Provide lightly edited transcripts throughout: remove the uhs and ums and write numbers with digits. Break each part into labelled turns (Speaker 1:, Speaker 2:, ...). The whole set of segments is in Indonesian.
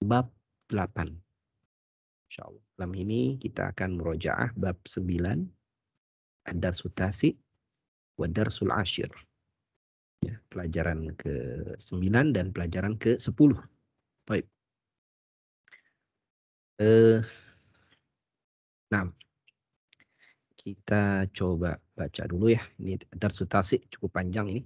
Speaker 1: bab 8. Insyaallah. Malam ini kita akan murojaah bab 9, ad-darsul tasi' wa darsul ashir. Ya, pelajaran ke-9 dan pelajaran ke-10. Baik. Nah, kita coba baca dulu ya. Ini darsul tasi' cukup panjang ini.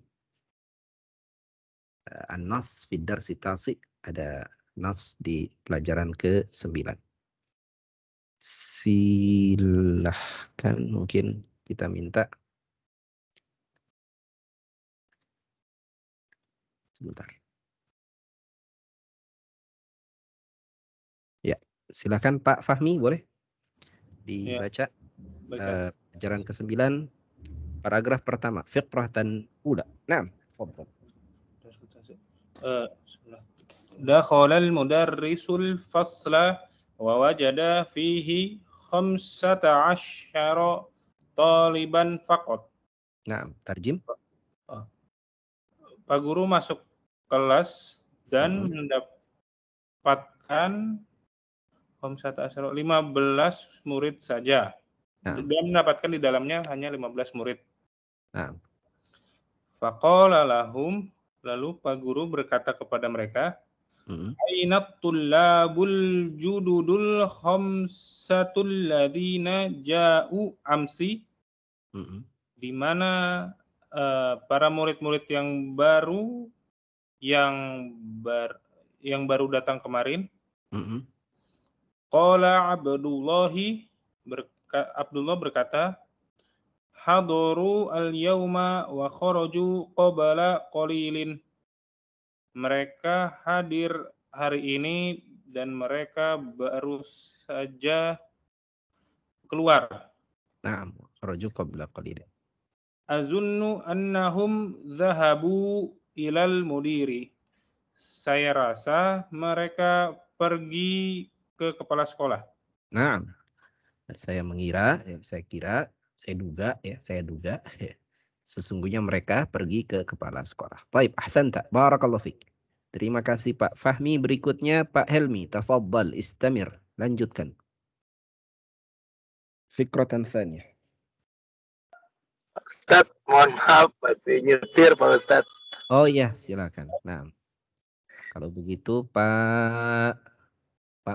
Speaker 1: An-nas fi darsi tasi', ada nas di pelajaran ke-9. Silahkan mungkin kita minta sebentar. Ya, silakan Pak Fahmi, boleh dibaca pelajaran ke-9 paragraf pertama, fiqratan ula. Naam, tafadhal.
Speaker 2: Dakhala al-mudarrisul fasla wa wajada fihi 15 taliban faqat.
Speaker 1: Naam, tarjim.
Speaker 2: Pak Guru masuk kelas dan mendapatkan 15 murid saja.
Speaker 1: Naam.
Speaker 2: Dan mendapatkan di dalamnya hanya 15 murid.
Speaker 1: Naam.
Speaker 2: Faqala lahum, lalu Pak Guru berkata kepada mereka, Ainat tullabul jududul khamsatul ladina ja'u amsi. Di mana para murid-murid yang baru datang kemarin. Qala Abdullah berkata, hadaru al-yawma wa kharaju qabala qalilin. Mereka hadir hari ini dan mereka baru saja keluar.
Speaker 1: Naam, kharaju qabla qalilin.
Speaker 2: Azunnu annahum dhahabu ilal mudiri. Saya rasa mereka pergi ke kepala sekolah.
Speaker 1: Nah, saya duga sesungguhnya mereka pergi ke kepala sekolah. Baik, ahsanta. Barakallahu fiik. Terima kasih Pak Fahmi. Berikutnya Pak Helmi, tafadhal istamir. Lanjutkan. Fikratan tsaniyah.
Speaker 3: Ustaz, mohon maaf masih nyetir Pak Ustaz.
Speaker 1: Oh iya, silakan. Nah, kalau begitu Pak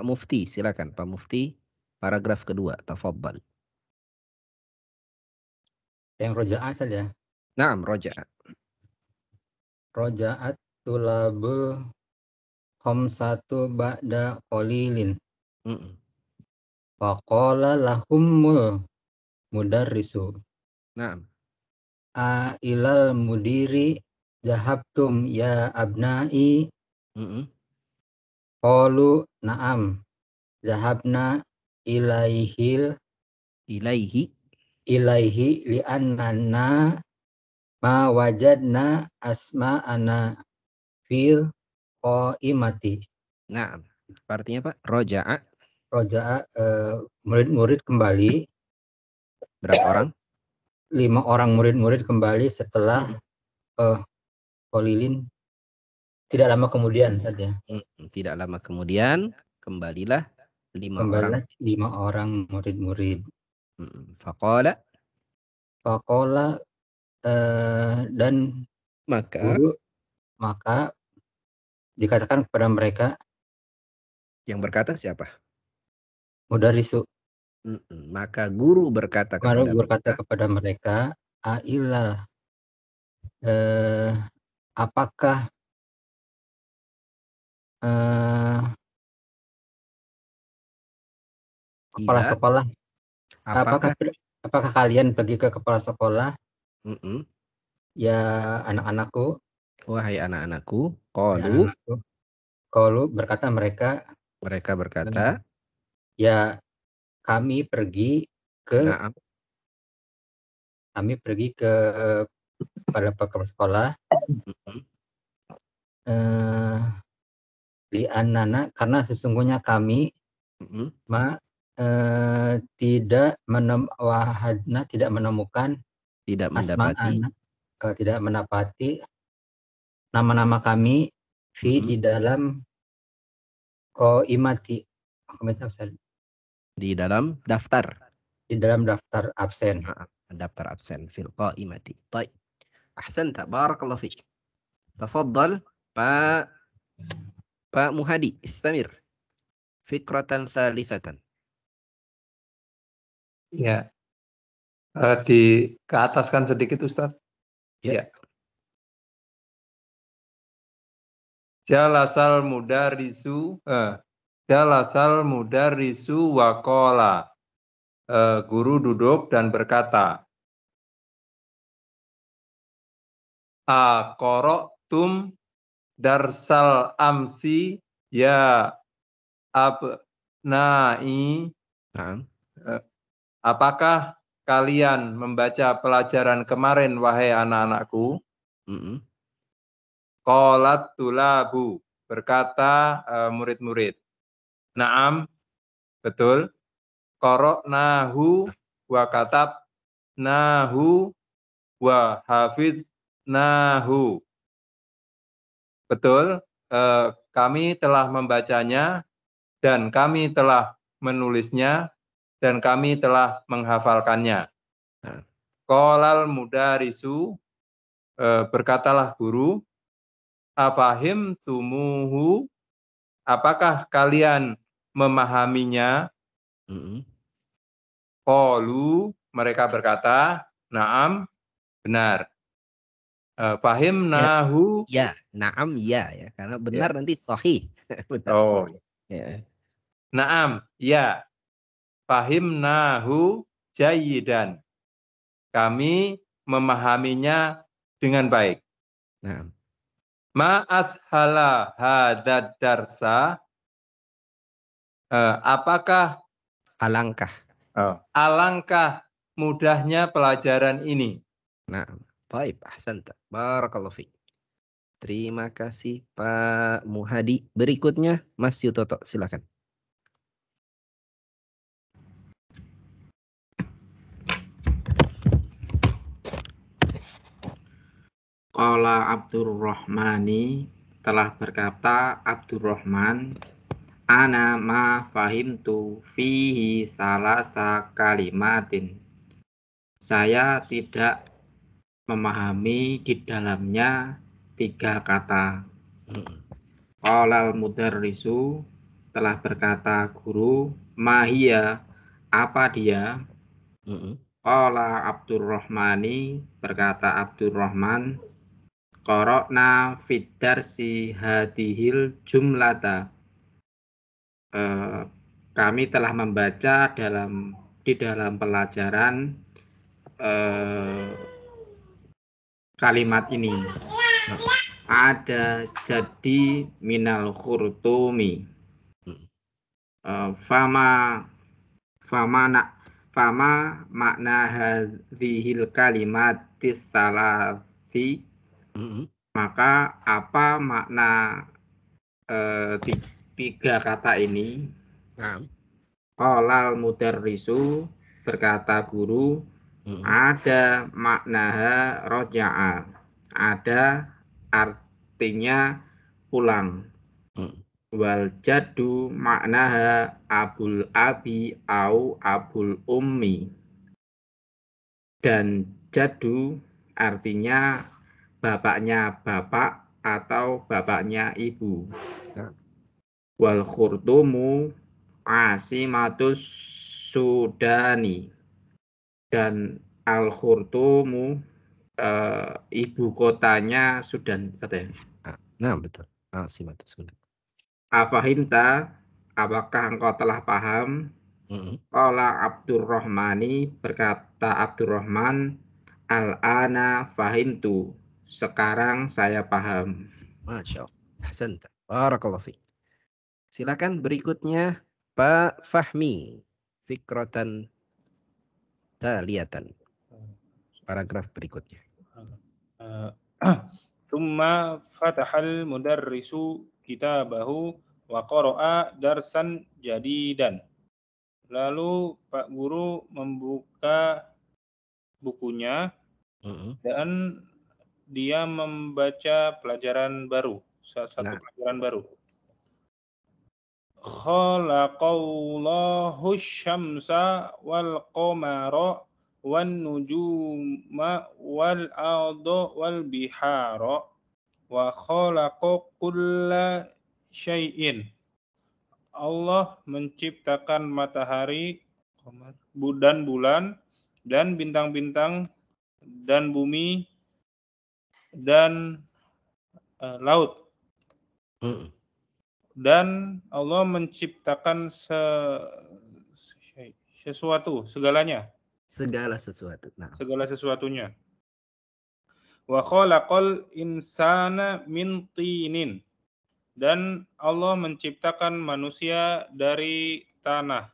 Speaker 1: Mufti, silakan Pak Mufti. Paragraf kedua, tafadhal.
Speaker 4: Yang rojaah saja.
Speaker 1: Naam, rojaah.
Speaker 4: Rojaat tulabul khamsatu ba'da qalilin. Faqala lahumul mudarrisu.
Speaker 1: Naam.
Speaker 4: Ilal mudiri zahabtum ya abnai. Qalu na'am. Zahabna ilaihi li'annana ma wajadna asma'ana fil qaimati.
Speaker 1: Nah, artinya Pak, roja'a
Speaker 4: murid-murid kembali.
Speaker 1: Berapa orang?
Speaker 4: 5 orang murid-murid kembali setelah qalilin, tidak lama kemudian saja.
Speaker 1: Tidak lama kemudian kembalilah 5 orang.
Speaker 4: 5 orang murid-murid.
Speaker 1: Faqala
Speaker 4: dan
Speaker 1: maka
Speaker 4: dikatakan kepada mereka.
Speaker 1: Yang berkata siapa?
Speaker 4: Mudarrisu.
Speaker 1: Maka guru berkata
Speaker 4: kepada mereka, Ailal, apakah kepala sekolah? Apakah kalian pergi ke kepala sekolah? Ya anak-anakku.
Speaker 1: Wahai anak-anakku.
Speaker 4: Qalu berkata mereka.
Speaker 1: Mereka berkata.
Speaker 4: Ya kami pergi ke pada kepala sekolah. Li'annana, karena sesungguhnya kami tidak mendapati nama-nama kami di dalam qaimati. Absen.
Speaker 1: Di dalam daftar.
Speaker 4: Di dalam daftar absen.
Speaker 1: daftar absen fil qaimati. Baik. Ahsanta, barakallahu fik. Tafaddal Pak Muhadi, istamir. Fikratan thalithatan.
Speaker 5: Ya. Di ke ataskan sedikit Ustaz.
Speaker 1: Ya.
Speaker 5: Jalasal mudarrisu waqala. Guru duduk dan berkata, aqra'tum darsal amsi ya abna'i. Apakah kalian membaca pelajaran kemarin wahai anak-anakku? Qalat tulabu, berkata murid-murid. Naam, betul. Qara'nahu wa katabnahu wa hafidnahu. Betul, kami telah membacanya dan kami telah menulisnya dan kami telah menghafalkannya. Qalal mudarisu, berkatalah guru, afahim tumuhu, apakah kalian memahaminya? Qalu, mereka berkata, naam, benar. Fahimnahu.
Speaker 1: Ya, naam ya, karena benar nanti sahih. Benar,
Speaker 5: oh.
Speaker 1: Ya.
Speaker 5: Naam, ya. Fahimnahu jayyidan. Kami memahaminya dengan baik.
Speaker 1: Naam.
Speaker 5: Ma ashala hadad darsa. Apakah alangkah mudahnya pelajaran ini?
Speaker 1: Nah, baik, ahsanta. Barakallahu fiik. Terima kasih Pak Muhadi. Berikutnya Mas Yutoto, silakan.
Speaker 6: Qala Abdurrahmani, telah berkata Abdurrahman, ana ma fahimtu fihi salasa kalimatin. Saya tidak memahami di dalamnya 3 kata. Qala al-mudarrisu, telah berkata guru, mahia, apa dia? Qala Abdurrahmani, berkata Abdurrahman, qara'na fid darsi hadhil jumlata. Kami telah membaca di dalam pelajaran kalimat ini. Ada jadi minal khurtumi. Fama makna hadhil kalimatis salasi. Maka apa makna 3 kata ini? Qalal mudarrisu, berkata guru, ada maknaha roja'a, ada artinya pulang. Wal jaddu maknaha abul abi au abul ummi. Dan jaddu artinya bapaknya bapak atau bapaknya ibu. Wal khurtumu asimatus Sudani. Dan al khurtumu ibu kotanya Sudan.
Speaker 1: Nah, betul. Asimatus Sudan.
Speaker 6: Afahimta, apakah engkau telah paham? Qala Abdurrahmani, berkata Abdurrahman, al-ana fahimtu, sekarang saya paham.
Speaker 1: Masya Allah. Ahsanta. Barakallahu fiik. Silakan berikutnya Pak Fahmi. Fikratan taliyatan. Paragraf berikutnya.
Speaker 2: Tsumma fatahal mudarrisu kitabahu wa qara'a darsan jadidan. Lalu Pak Guru membuka bukunya dan dia membaca pelajaran baru, satu pelajaran baru. Khalaqallahu syamsa wal qamara wan nujuma wal arda wal bihara wa khalaqa kulla syai'in. Allah menciptakan matahari dan bulan dan bintang-bintang dan bumi dan laut. Dan Allah menciptakan sesuatu, segalanya.
Speaker 1: Segala sesuatu. Nah.
Speaker 2: Segala sesuatunya. Wa khalaqal insana min tinin. Dan Allah menciptakan manusia dari tanah.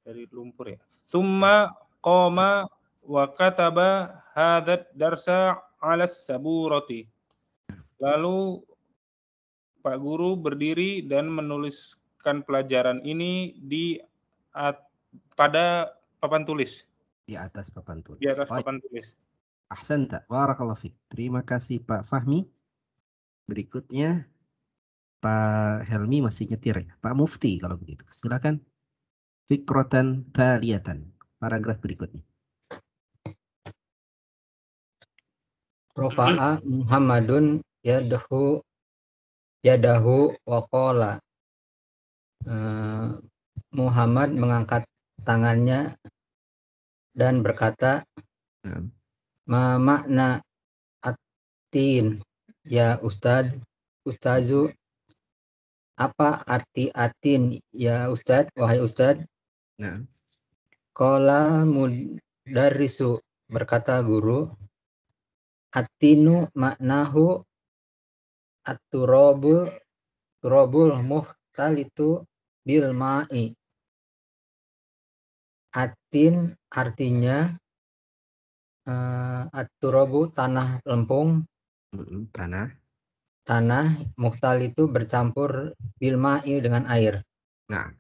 Speaker 2: Dari lumpur ya. Tsumma qama wa kataba hadzal darsa 'ala saburati. Lalu Pak Guru berdiri dan menuliskan pelajaran ini pada papan tulis.
Speaker 1: Di atas papan tulis.
Speaker 2: Di atas papan tulis.
Speaker 1: Ahsanta. Barakallahu fiik. Terima kasih Pak Fahmi. Berikutnya Pak Helmi masih nyetir ya. Pak Mufti kalau begitu. Silakan. Fikratan taliyatan. Paragraf berikutnya.
Speaker 4: Rafa'a Muhammadun yadahu wa qala. Muhammad mengangkat tangannya dan berkata, ma makna atin ya ustazu, apa arti atin ya ustad, wahai ustad? Qala mudarrisu, berkata guru, atinu maknahu at-turabul muhtalitu bil ma'i. Atin artinya at-turabu tanah lempung, tanah muhtal itu bercampur bil ma'i dengan air.
Speaker 1: Nah.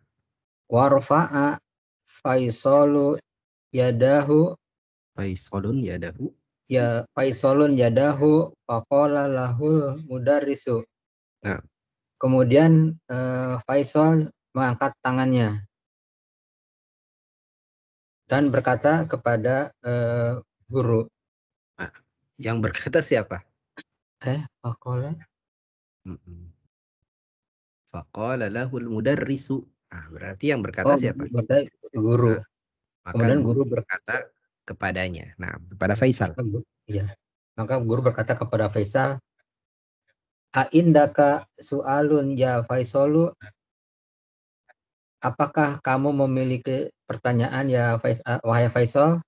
Speaker 4: Wa rafa'a Faisalun yadahu faqala lahul mudarrisu.
Speaker 1: Nah.
Speaker 4: Kemudian Faisal mengangkat tangannya dan berkata kepada guru.
Speaker 1: Nah, yang berkata siapa? Faqala lahul mudarrisu. Berarti yang berkata siapa?
Speaker 4: Guru.
Speaker 1: Maka
Speaker 4: kemudian
Speaker 1: guru berkata kepadanya. Nah, kepada Faisal.
Speaker 4: Iya. Maka guru berkata kepada Faisal, "Aindaka su'alun ya Faisalu?" Apakah kamu memiliki pertanyaan ya wahai Faisal?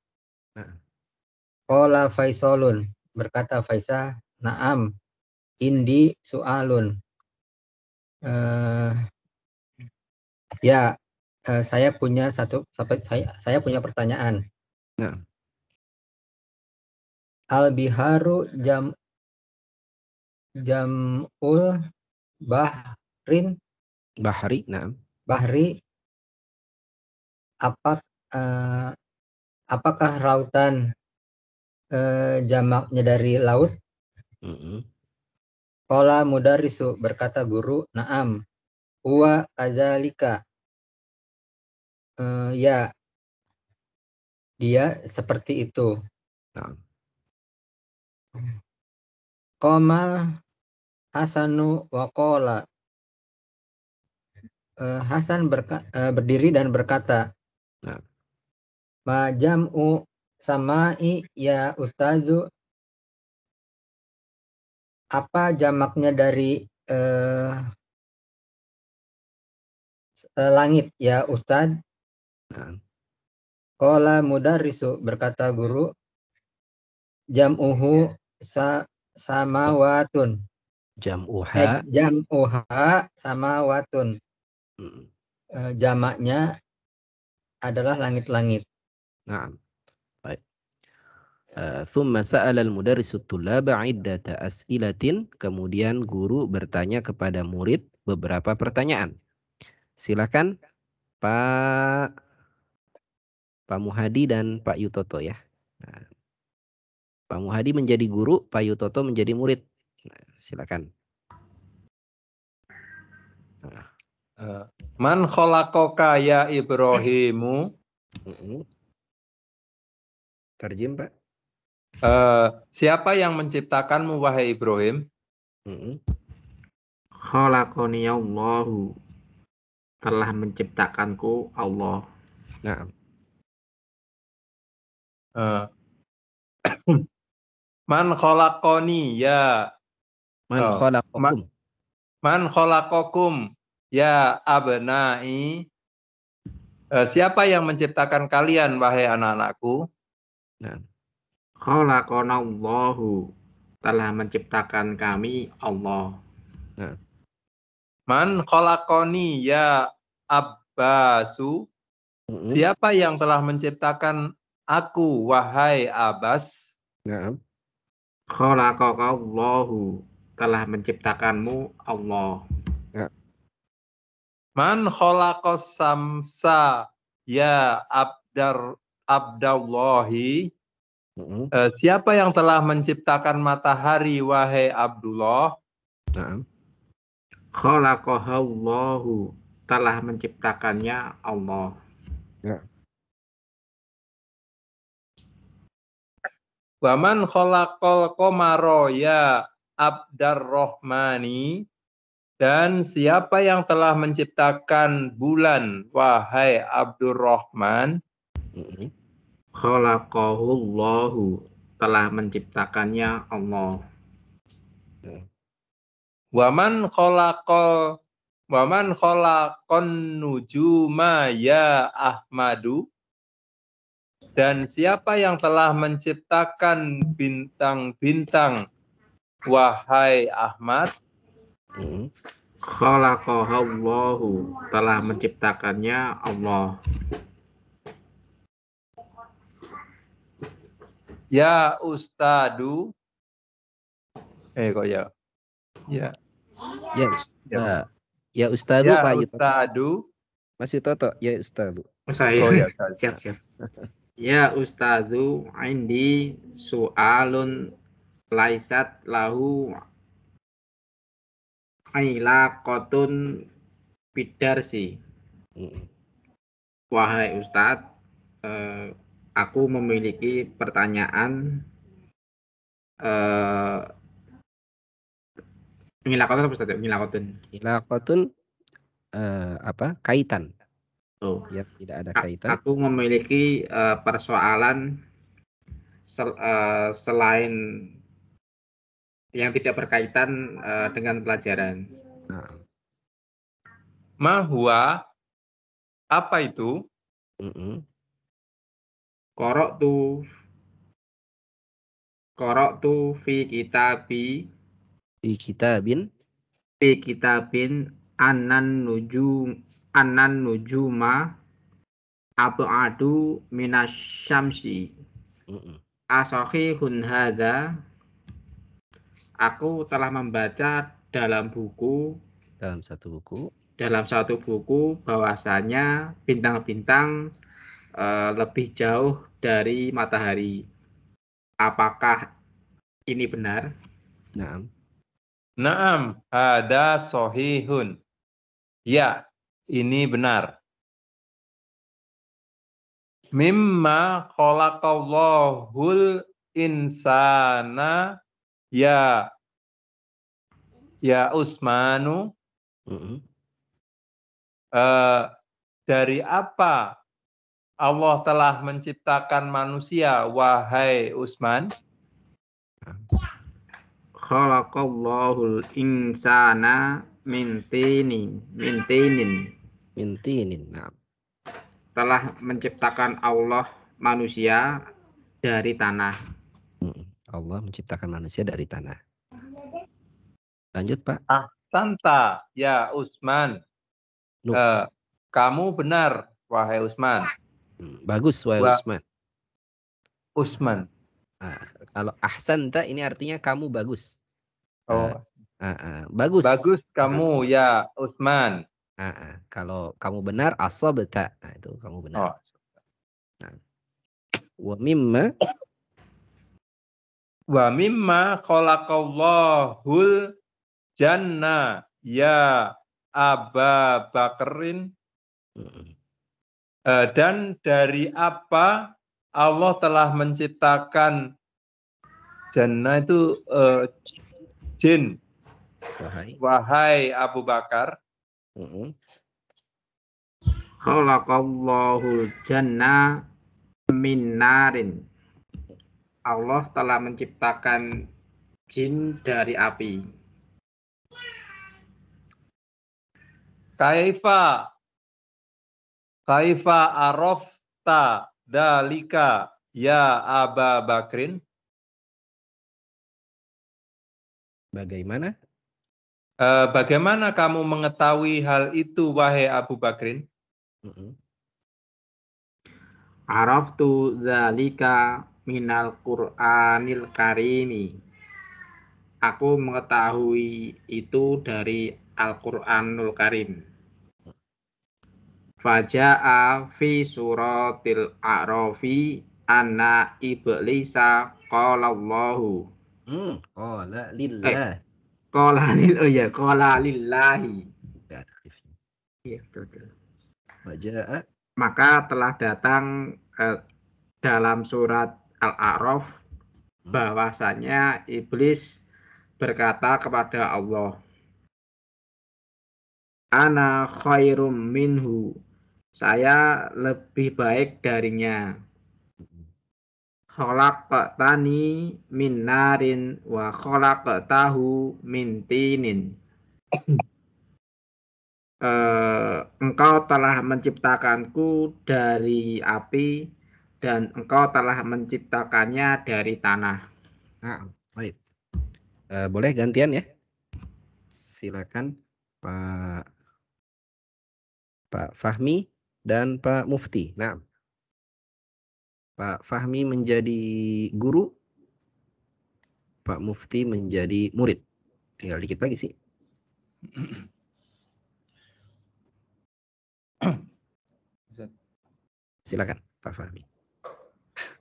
Speaker 4: Qala Faisalun, berkata Faisal, "Na'am, indi su'alun." Saya punya saya punya pertanyaan. Al-biharu jam'ul bahri. Apakah lautan jamaknya dari laut? Qala mudarrisu, berkata guru, na'am, huwa kadzalika. Ya, dia seperti itu. Qama Hasanu wa qala. Hasan berdiri dan berkata, ma jam'u sama'i ya ustazu? Apa jamaknya dari langit ya ustaz? Qala mudarrisu, berkata guru, jam'uhu samawatun. Jam'uha samawatun. Jamaknya adalah langit-langit.
Speaker 1: Baik. Thumma sa'ala al-mudarrisu tullaba 'iddata as'ilatin. Kemudian guru bertanya kepada murid beberapa pertanyaan. Silakan Pak Muhadi dan Pak Yutoto ya. Pak Muhadi menjadi guru, Pak Yutoto menjadi murid. Silakan.
Speaker 5: Man khalaqaka ya Ibrahimu.
Speaker 1: Tarjim, Pak.
Speaker 5: Siapa yang menciptakanmu wahai Ibrahim?
Speaker 6: Khalaqani Allahu, telah menciptakanku Allah.
Speaker 1: Nah.
Speaker 5: Man khalaqani ya
Speaker 1: khalaqakum.
Speaker 5: Man khalaqakum ya abnai. Siapa yang menciptakan kalian wahai anak-anakku?
Speaker 1: Nah.
Speaker 6: Khalaqana Allahu, telah menciptakan kami Allah.
Speaker 1: Nah.
Speaker 5: Man khalaqani ya Abbasu. Siapa yang telah menciptakan aku wahai Abbas?
Speaker 1: Nah.
Speaker 6: Khalaqaka Allahu, telah menciptakanmu Allah.
Speaker 1: Nah.
Speaker 6: Man
Speaker 5: khalaqas samsa ya Abdallahi. Siapa yang telah menciptakan matahari wahai Abdullah?
Speaker 1: Nah.
Speaker 6: Khalaqahallahu, telah menciptakannya Allah.
Speaker 1: Ya.
Speaker 5: Waman khalaqal qamara ya Abdarrahmani. Dan siapa yang telah menciptakan bulan wahai Abdurrahman?
Speaker 6: Khalaqahullahu, telah menciptakannya Allah.
Speaker 5: Waman khalaqan nujuma ya Ahmadu. Dan siapa yang telah menciptakan bintang-bintang wahai Ahmad?
Speaker 6: Khalaqahallahu, telah menciptakannya Allah.
Speaker 5: Ya Ustadu. Kok ya? Ya.
Speaker 1: Ya Ustaz. Ya Ustadu
Speaker 5: ya
Speaker 1: Pak
Speaker 5: Ustadu.
Speaker 1: Mas Yutoto, ya Ustadu.
Speaker 6: Saya.
Speaker 5: Oh ya,
Speaker 6: siap. Ya Ustadu, indi su'alun laisat lahu ilaqatun bidarsi. Wahai Ustadz, aku memiliki pertanyaan. Ilaqatun apa Ustadz?
Speaker 1: Ilaqatun apa? Kaitan.
Speaker 6: Oh.
Speaker 1: Ya, tidak ada kaitan.
Speaker 6: Aku memiliki persoalan selain yang tidak berkaitan dengan pelajaran.
Speaker 5: Mahua, apa itu?
Speaker 6: Qara'tu fi kitabin annan nujuma ab'adu minasyamsi. Asahihun hadza. Aku telah membaca dalam satu buku bahwasanya bintang-bintang lebih jauh dari matahari. Apakah ini benar?
Speaker 5: Naam, hada sahihun. Ya, ini benar. Mimma khalaqallahul insana ya Usmanu. Dari apa Allah telah menciptakan manusia wahai Usman?
Speaker 6: Khalaqallahul insana min tinin. Telah menciptakan Allah manusia dari tanah.
Speaker 1: Allah menciptakan manusia dari tanah. Lanjut, Pak.
Speaker 5: Ahsanta ya Usman. Kamu benar wahai Usman.
Speaker 1: Bagus wahai
Speaker 5: Usman.
Speaker 1: Kalau ahsanta ini artinya kamu bagus.
Speaker 6: Bagus.
Speaker 5: Bagus kamu ya Usman.
Speaker 1: Kalau kamu benar asabta. Nah, itu kamu benar. Wa
Speaker 5: mimma khalaqallahul janna ya Aba Bakrin,
Speaker 1: Mm-mm.
Speaker 5: dan dari apa Allah telah menciptakan jannah itu jin, wahai Abu Bakar.
Speaker 1: Mm-mm.
Speaker 6: Khalaqallahul jannah min narin. Allah telah menciptakan jin dari api.
Speaker 5: Kaifa arafta dalika ya Aba Bakrin?
Speaker 1: Bagaimana?
Speaker 5: Bagaimana kamu mengetahui hal itu, wahai Abu Bakrin?
Speaker 1: Mm-mm.
Speaker 6: Araftu dzalika minal Qur'anil Karimi. Aku mengetahui itu dari Al-Qur'anul Karim. Faja'a fi suratil A'rafi anna iblisa qala Allahu.
Speaker 1: Qala lillah.
Speaker 6: Qala lillahi.
Speaker 1: Ya, aktifnya.
Speaker 6: Iya, betul.
Speaker 1: Waja'a.
Speaker 6: Maka telah datang dalam surat Al-A'raf bahwasanya iblis berkata kepada Allah, Ana khairum minhu. Saya lebih baik darinya. Khalaqtani min narin wa khalaqtahu min tinin. Engkau telah menciptakanku dari api dan engkau telah menciptakannya dari tanah.
Speaker 1: Nah, baik. Boleh gantian ya? Silakan Pak Fahmi dan Pak Mufti. Nah, Pak Fahmi menjadi guru, Pak Mufti menjadi murid. Tinggal dikit lagi sih. Silakan Pak Fahmi.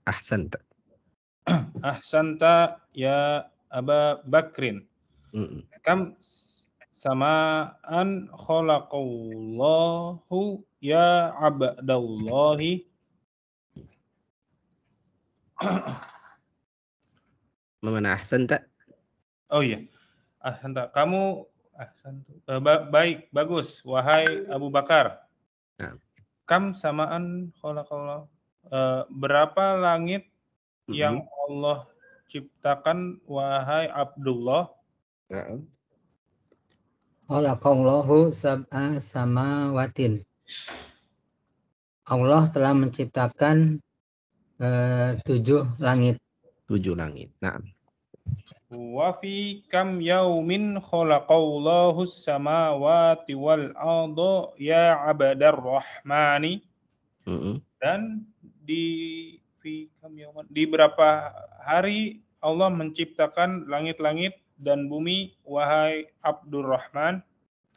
Speaker 1: Ahsanta.
Speaker 2: Ahsanta ya Aba Bakrin. Kam samaan khalaqallahu ya abdallahi.
Speaker 1: Mana ahsanta?
Speaker 2: Oh iya. Ahsanta. Kamu baik, bagus wahai Abu Bakar.
Speaker 1: Nah.
Speaker 2: Kam samaan khalaqallahu. Berapa langit yang Allah ciptakan wahai Abdullah?
Speaker 4: Khalaqallahu sab'a samawatin. Allah telah menciptakan 7 langit.
Speaker 1: 7 langit. Nah.
Speaker 2: Wa fi kam yaumin khalaqallahu samawati wal arda ya abdar rahmani. Dan di berapa hari Allah menciptakan langit-langit dan bumi wahai Abdurrahman?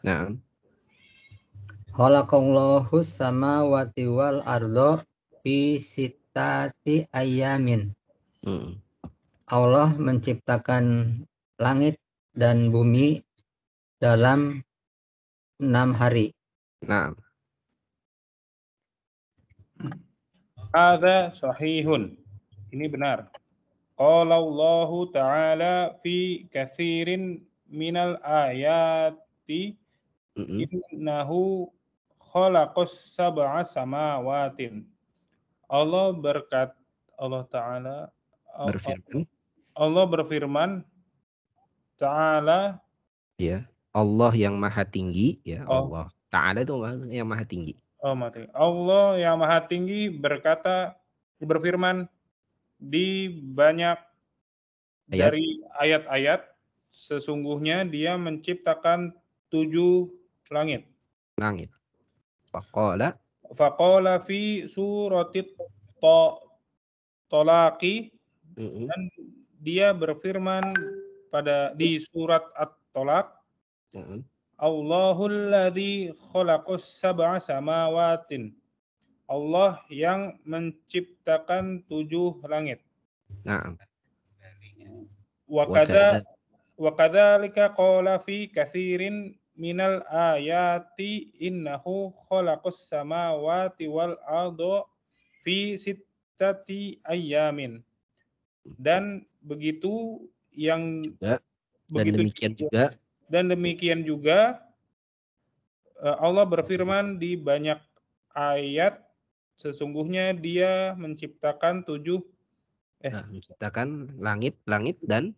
Speaker 1: Nah.
Speaker 4: Khalaqallahu samawati wal arda fi sittati ayamin. Allah menciptakan langit dan bumi dalam 6 hari.
Speaker 1: Nah.
Speaker 2: Hadza sahihun. Ini benar. Qala Allah Ta'ala fi katsirin minal ayati innahu khalaqas sab'a samawatin. Allah Ta'ala
Speaker 1: berfirman.
Speaker 2: Allah berfirman Ta'ala,
Speaker 1: ya, Allah yang maha tinggi, ya, Allah Ta'ala itu yang maha tinggi.
Speaker 2: Allah yang maha tinggi berfirman di banyak dari ayat-ayat, sesungguhnya dia menciptakan 7 langit. Faqala fi suratit Tolaki, dan dia berfirman di surat At-Tolak, Allahul ladzi khalaqas sab'a samawatin. Allah yang menciptakan 7 langit.
Speaker 1: Nah.
Speaker 2: Wa kadzalika qala fi katsirin minal ayati innahu khalaqas samawati wal arda fi sittati ayyamin. Dan begitu yang
Speaker 1: Dan
Speaker 2: begitu
Speaker 1: demikian juga
Speaker 2: dan demikian juga Allah berfirman di banyak ayat, sesungguhnya Dia menciptakan
Speaker 1: menciptakan langit dan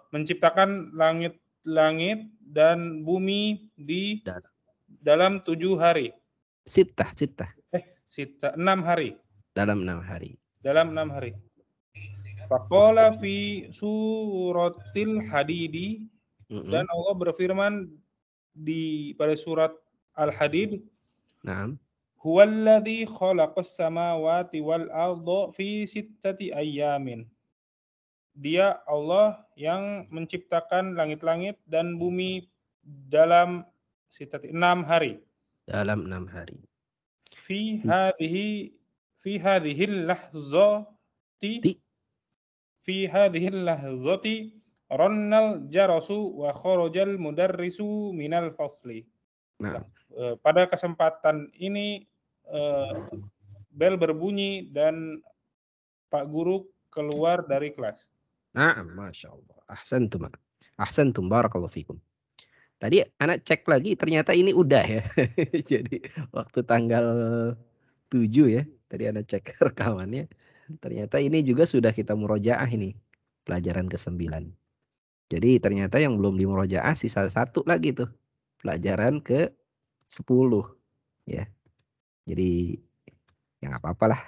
Speaker 2: menciptakan langit dan bumi di dalam 7 hari.
Speaker 1: Sittah.
Speaker 2: 6 hari.
Speaker 1: Dalam 6 hari.
Speaker 2: Dalam 6 hari. Faqala fi suratil hadidi, dan Allah berfirman pada surat Al-Hadid,
Speaker 1: Naam.
Speaker 2: Huwallazi khalaqas samawati wal arda fi sittati ayyamin. Dia Allah yang menciptakan langit-langit dan bumi dalam 6 hari.
Speaker 1: Dalam 6 hari.
Speaker 2: Fi hadhil lahzati rannal jarasu wa kharajal mudarrisu minal fasli.
Speaker 1: Nah.
Speaker 2: Pada kesempatan ini bel berbunyi dan Pak Guru keluar dari kelas.
Speaker 1: Nah, Masya Allah. Ahsantum barakallahu fikum. Tadi anak cek lagi, ternyata ini udah ya. Jadi waktu tanggal 7 ya, tadi anak cek rekamannya. Ternyata ini juga sudah kita murojaah ini, pelajaran ke-9. Jadi ternyata yang belum dimurojaah sisa 1 lagi tuh, pelajaran ke-10 ya. Jadi ya nggak apa-apa lah,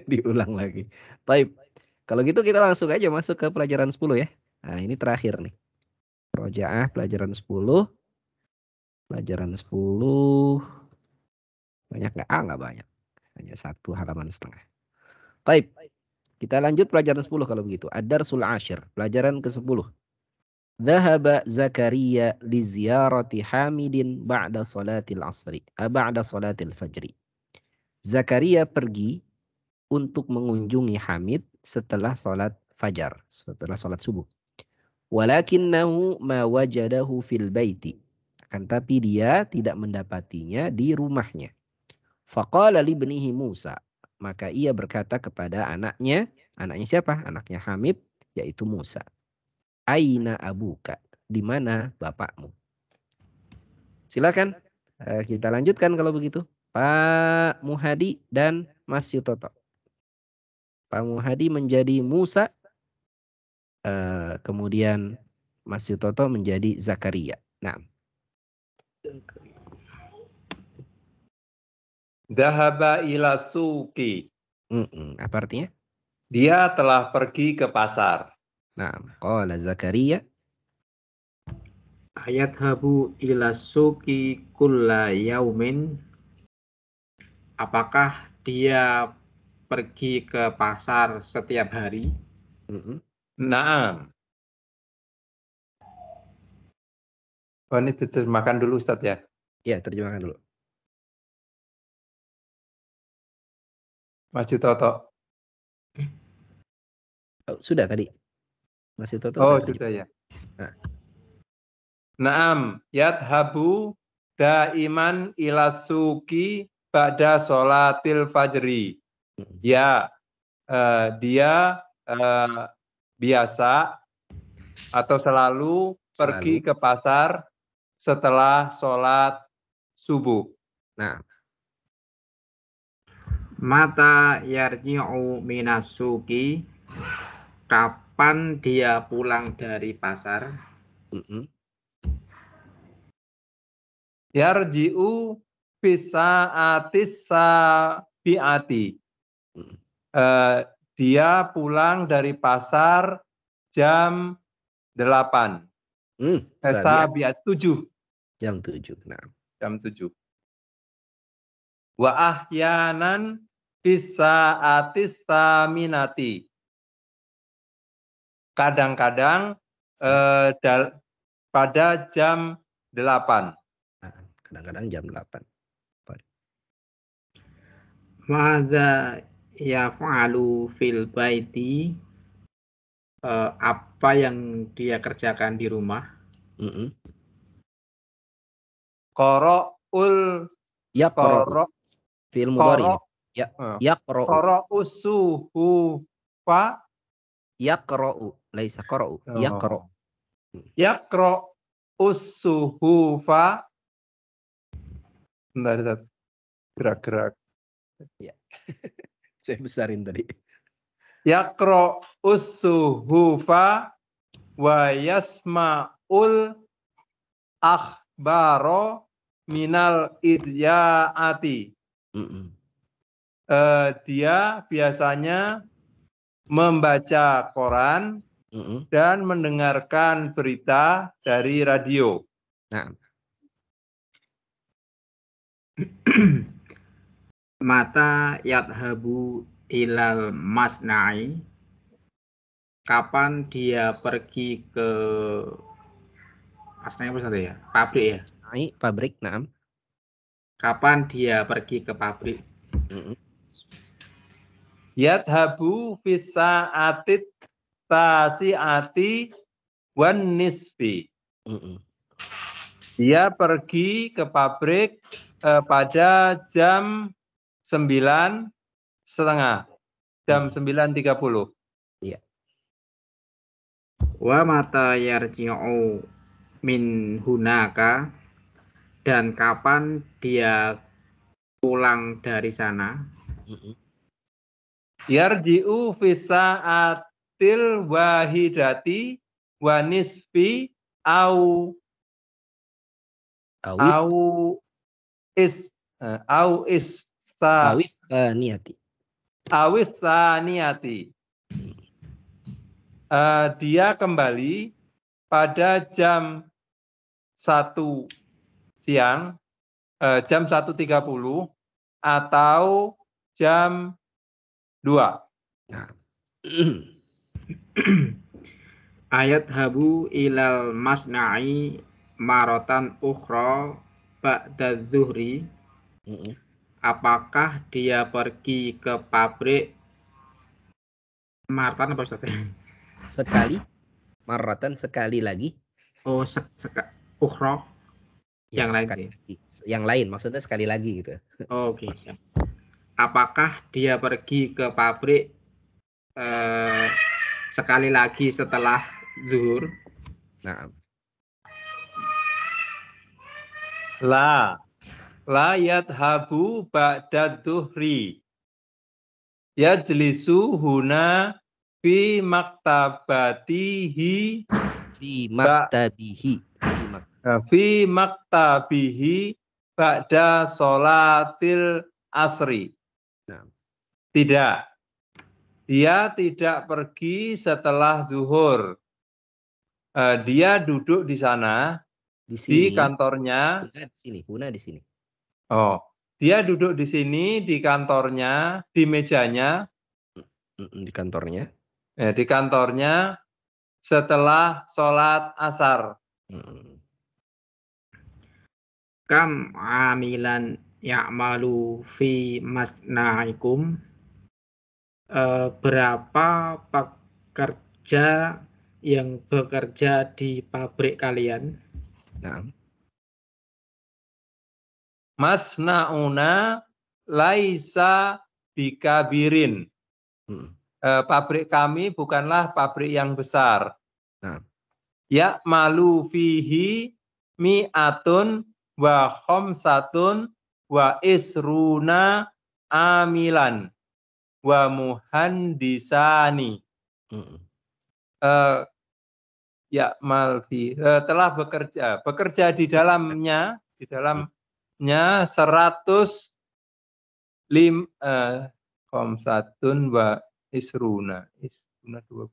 Speaker 1: diulang lagi. Baik, kalau gitu kita langsung aja masuk ke pelajaran 10 ya. Nah ini terakhir nih. Murojaah pelajaran 10. Pelajaran 10 banyak nggak? Nggak banyak. Hanya 1 halaman setengah. Baik. Kita lanjut pelajaran 10 kalau begitu. Ad-Darsul Ashir. Pelajaran ke-10. Dhahaba Zakaria li ziyarati Hamidin ba'da salatil asri. Ba'da salatil fajri. Zakaria pergi untuk mengunjungi Hamid setelah salat fajar. Setelah salat subuh. Walakinnahu ma wajadahu fil baiti. Akan tapi dia tidak mendapatinya di rumahnya. Faqala li ibnihi Musa. Maka ia berkata kepada anaknya. Anaknya siapa? Anaknya Hamid, yaitu Musa. Aina abuka? Di mana bapakmu? Silakan. Kita lanjutkan kalau begitu. Pak Muhadi dan Mas Yutoto. Pak Muhadi menjadi Musa. Kemudian Mas Yutoto menjadi Zakaria. Nah.
Speaker 5: Dhahaba ila suki.
Speaker 1: Apa artinya?
Speaker 5: Dia telah pergi ke pasar.
Speaker 1: Nah, qala Zakaria.
Speaker 6: Ayadhabu ila suki kulla yaumin. Apakah dia pergi ke pasar setiap hari?
Speaker 5: Naam. Oh, ini terjemahkan dulu Ustaz ya?
Speaker 1: Ya, terjemahkan dulu.
Speaker 5: Mas Yutoto.
Speaker 1: Oh, sudah tadi. Mas Yutoto.
Speaker 5: Oh, sudah ya. Naam, yadhabu daiman ila suki ba'da sholatil fajri. Ya, dia biasa atau selalu pergi ke pasar setelah sholat subuh.
Speaker 1: Nah.
Speaker 6: Mata yarji'u minasuki. Kapan dia pulang dari pasar?
Speaker 5: Yarji'u bisa'atis sabi'ati. Dia pulang dari pasar jam 8. Sabi'at 7.
Speaker 1: Jam 7. Nah.
Speaker 5: Jam 7. Wa ahyanan bisa'atis saminati. Kadang-kadang pada jam 8.
Speaker 1: Kadang-kadang jam 8.
Speaker 6: Madza yaf'alu fil baiti. Apa yang dia kerjakan di rumah?
Speaker 5: Qara'ul
Speaker 1: Yaqra'u.
Speaker 5: qara'
Speaker 1: Fi'il mudhari ini. Ya,
Speaker 5: eh,
Speaker 1: yaqra'u.
Speaker 5: qara'us suhufa.
Speaker 1: Yaqra'u, laisa qara'u. Yaqra'u.
Speaker 5: Yaqra'us suhufa. Bentar, gerak-gerak.
Speaker 1: Ya. Saya besarin tadi.
Speaker 5: Yaqra'us suhufa wa yasma'ul akhbaro minal idya'ati. Dia biasanya membaca koran dan mendengarkan berita dari radio.
Speaker 1: Nah.
Speaker 6: Mata yadhabu ilal masna'i. Kapan dia pergi ke masna'i apa ya? Pabrik ya?
Speaker 1: Pabrik, naam.
Speaker 6: Kapan dia pergi ke pabrik?
Speaker 5: Yadhabu fisa'atit tasi'ati wan nisfi. Dia pergi ke pabrik pada jam 9:30. Jam 9:30.
Speaker 1: Iya.
Speaker 6: Wa mata yarji'u min hunaka, dan kapan dia pulang dari sana?
Speaker 5: Yarji'u fisa'atil wahidati wa nisfi au saniyati. Dia kembali pada jam 1 siang, jam 1:30 atau jam 2.
Speaker 1: Nah.
Speaker 6: Ayat habu ilal masna'i marotan ukhra ba'da zuhri. Apakah dia pergi ke pabrik maratan apa Ustaz?
Speaker 1: Sekali, maratan sekali lagi.
Speaker 6: Oh, ukhra.
Speaker 1: Ya,
Speaker 6: yang lain
Speaker 1: sekali lagi. Yang lain maksudnya sekali lagi gitu.
Speaker 6: Oh, oke, siap. Apakah dia pergi ke pabrik sekali lagi setelah zuhur?
Speaker 1: Nah.
Speaker 5: La yadhabu ba'da dhuhri. Yajlisu huna fi maktabatihi. Fi maktabihi ba'da sholatil asri.
Speaker 1: Nah.
Speaker 5: Tidak. Dia tidak pergi setelah zuhur. Dia duduk di sana, di kantornya.
Speaker 1: Huna di sini.
Speaker 5: Oh, dia duduk di sini di kantornya, di mejanya.
Speaker 1: Di kantornya.
Speaker 5: Di kantornya setelah sholat asar.
Speaker 6: Kam amilan ya'malu fi masna'ikum. Berapa pekerja yang bekerja di pabrik kalian?
Speaker 1: Nah.
Speaker 5: Masna'una laisa bikabirin. Pabrik kami bukanlah pabrik yang besar.
Speaker 1: Nah.
Speaker 5: Ya'malu fihi mi'atun wa khamsatun wa isruna amilan wa muhandisani. Ya'mal fi telah bekerja di dalamnya 105 khamsatun wa isruna 125.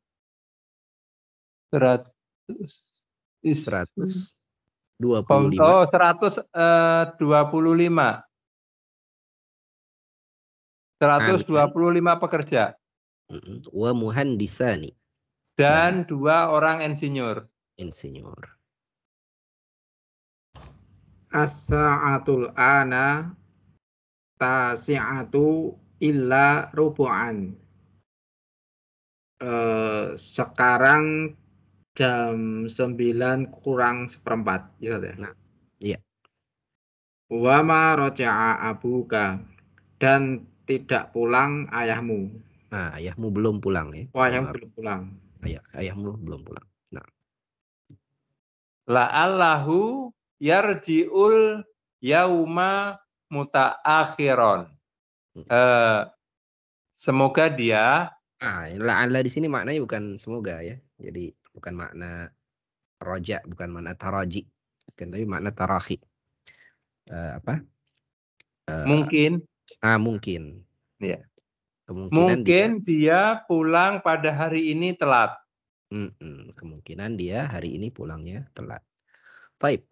Speaker 5: Oh, 125 pekerja.
Speaker 1: Wa muhandisani.
Speaker 5: Dan 2 orang insinyur.
Speaker 6: As-sa'atul ana tasi'atu illa rubu'an. Sekarang jam 9 kurang 1/4.
Speaker 1: Nah, iya.
Speaker 6: Wa ma roja'a abuka. Dan tidak pulang ayahmu.
Speaker 1: Nah, ayahmu belum pulang ya.
Speaker 6: Oh, ayahmu belum pulang.
Speaker 1: Ayahmu belum pulang. Nah,
Speaker 5: La'allahu yarji'ul yauma mutaakhiron. Semoga dia
Speaker 1: la'alla di sini maknanya bukan semoga ya. Jadi bukan makna roja, bukan makna taraji. Tapi makna tarahi. Apa?
Speaker 5: mungkin
Speaker 1: Mungkin.
Speaker 5: ya.
Speaker 1: Kemungkinan
Speaker 5: Mungkin dia pulang pada hari ini telat.
Speaker 1: Kemungkinan dia hari ini pulangnya telat. Baik.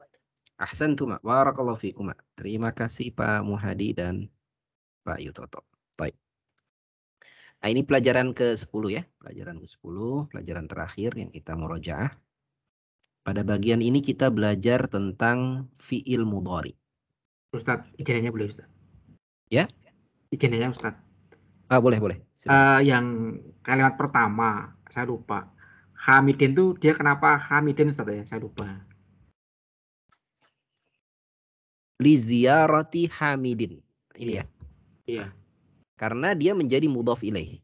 Speaker 1: Ahsantum. Barakallahu fikum. Terima kasih Pak Muhadi dan Pak Yutoto. Baik. Nah, ini pelajaran ke-10 ya. Pelajaran ke-10, pelajaran terakhir yang kita murojaah. Pada bagian ini kita belajar tentang fi'il mudhari.
Speaker 6: Ustaz, izinnya boleh Ustaz?
Speaker 1: Ya?
Speaker 6: Izinnya Ustaz.
Speaker 1: Boleh. Silakan.
Speaker 6: Yang kalimat pertama, saya lupa. Hamidin tuh dia kenapa Hamidin Ustaz ya? Saya lupa.
Speaker 1: Li ziyarati Hamidin. Ini ya.
Speaker 6: Iya.
Speaker 1: Karena dia menjadi mudhaf ilaih.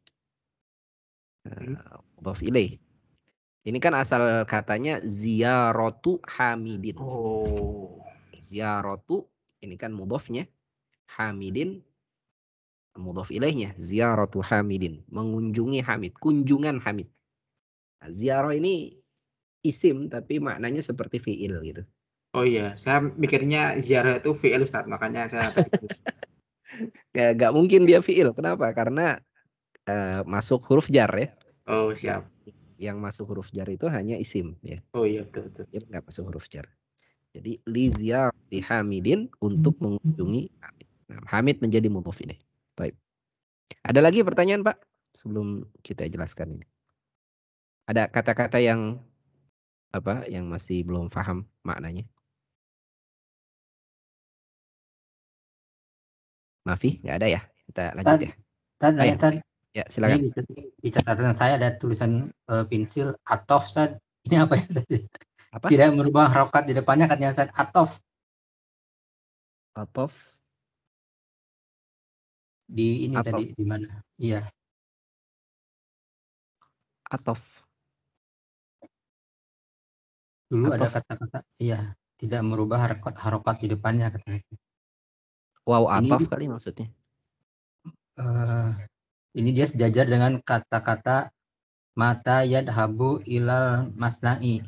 Speaker 1: Mudhaf ilaih. Ini kan asal katanya ziyaratu Hamidin.
Speaker 6: Oh.
Speaker 1: Ziyaratu ini kan mudhafnya. Hamidin mudhaf ilaihnya. Ziyaratu Hamidin. Mengunjungi Hamid. Kunjungan Hamid. Nah, ziarah ini isim tapi maknanya seperti fi'il gitu.
Speaker 6: Oh iya, saya mikirnya ziarah itu fi'il Ustaz, makanya saya
Speaker 1: Gak mungkin dia fi'il. Kenapa? Karena masuk huruf jar ya.
Speaker 6: Oh, siap.
Speaker 1: Yang masuk huruf jar itu hanya isim ya.
Speaker 6: Oh iya, betul.
Speaker 1: Jadi nggak masuk huruf jar. Jadi li ziyarati Hamidin untuk mengunjungi Hamid. Nah, Hamid menjadi mudhaf ilaih. Baik. Ada lagi pertanyaan Pak sebelum kita jelaskan ini? Ada kata-kata yang yang masih belum paham maknanya? Maafi, nggak ada ya? Kita lanjut ya.
Speaker 4: Tadi.
Speaker 1: Ya, silakan.
Speaker 4: Di catatan saya ada tulisan pensil atof Ustaz. Ini apa ya tadi?
Speaker 1: Apa?
Speaker 4: Tidak merubah harokat di depannya katanya Ustaz. Atof.
Speaker 1: Atof.
Speaker 4: Di ini
Speaker 1: Atof.
Speaker 4: tadi di mana? Iya.
Speaker 1: Atof.
Speaker 4: Dulu
Speaker 1: Atof.
Speaker 4: ada kata-kata iya, tidak merubah harokat di depannya katanya.
Speaker 1: Wow, atof kali maksudnya.
Speaker 4: Ini dia sejajar dengan kata-kata mata yadhabu ilal masna'i.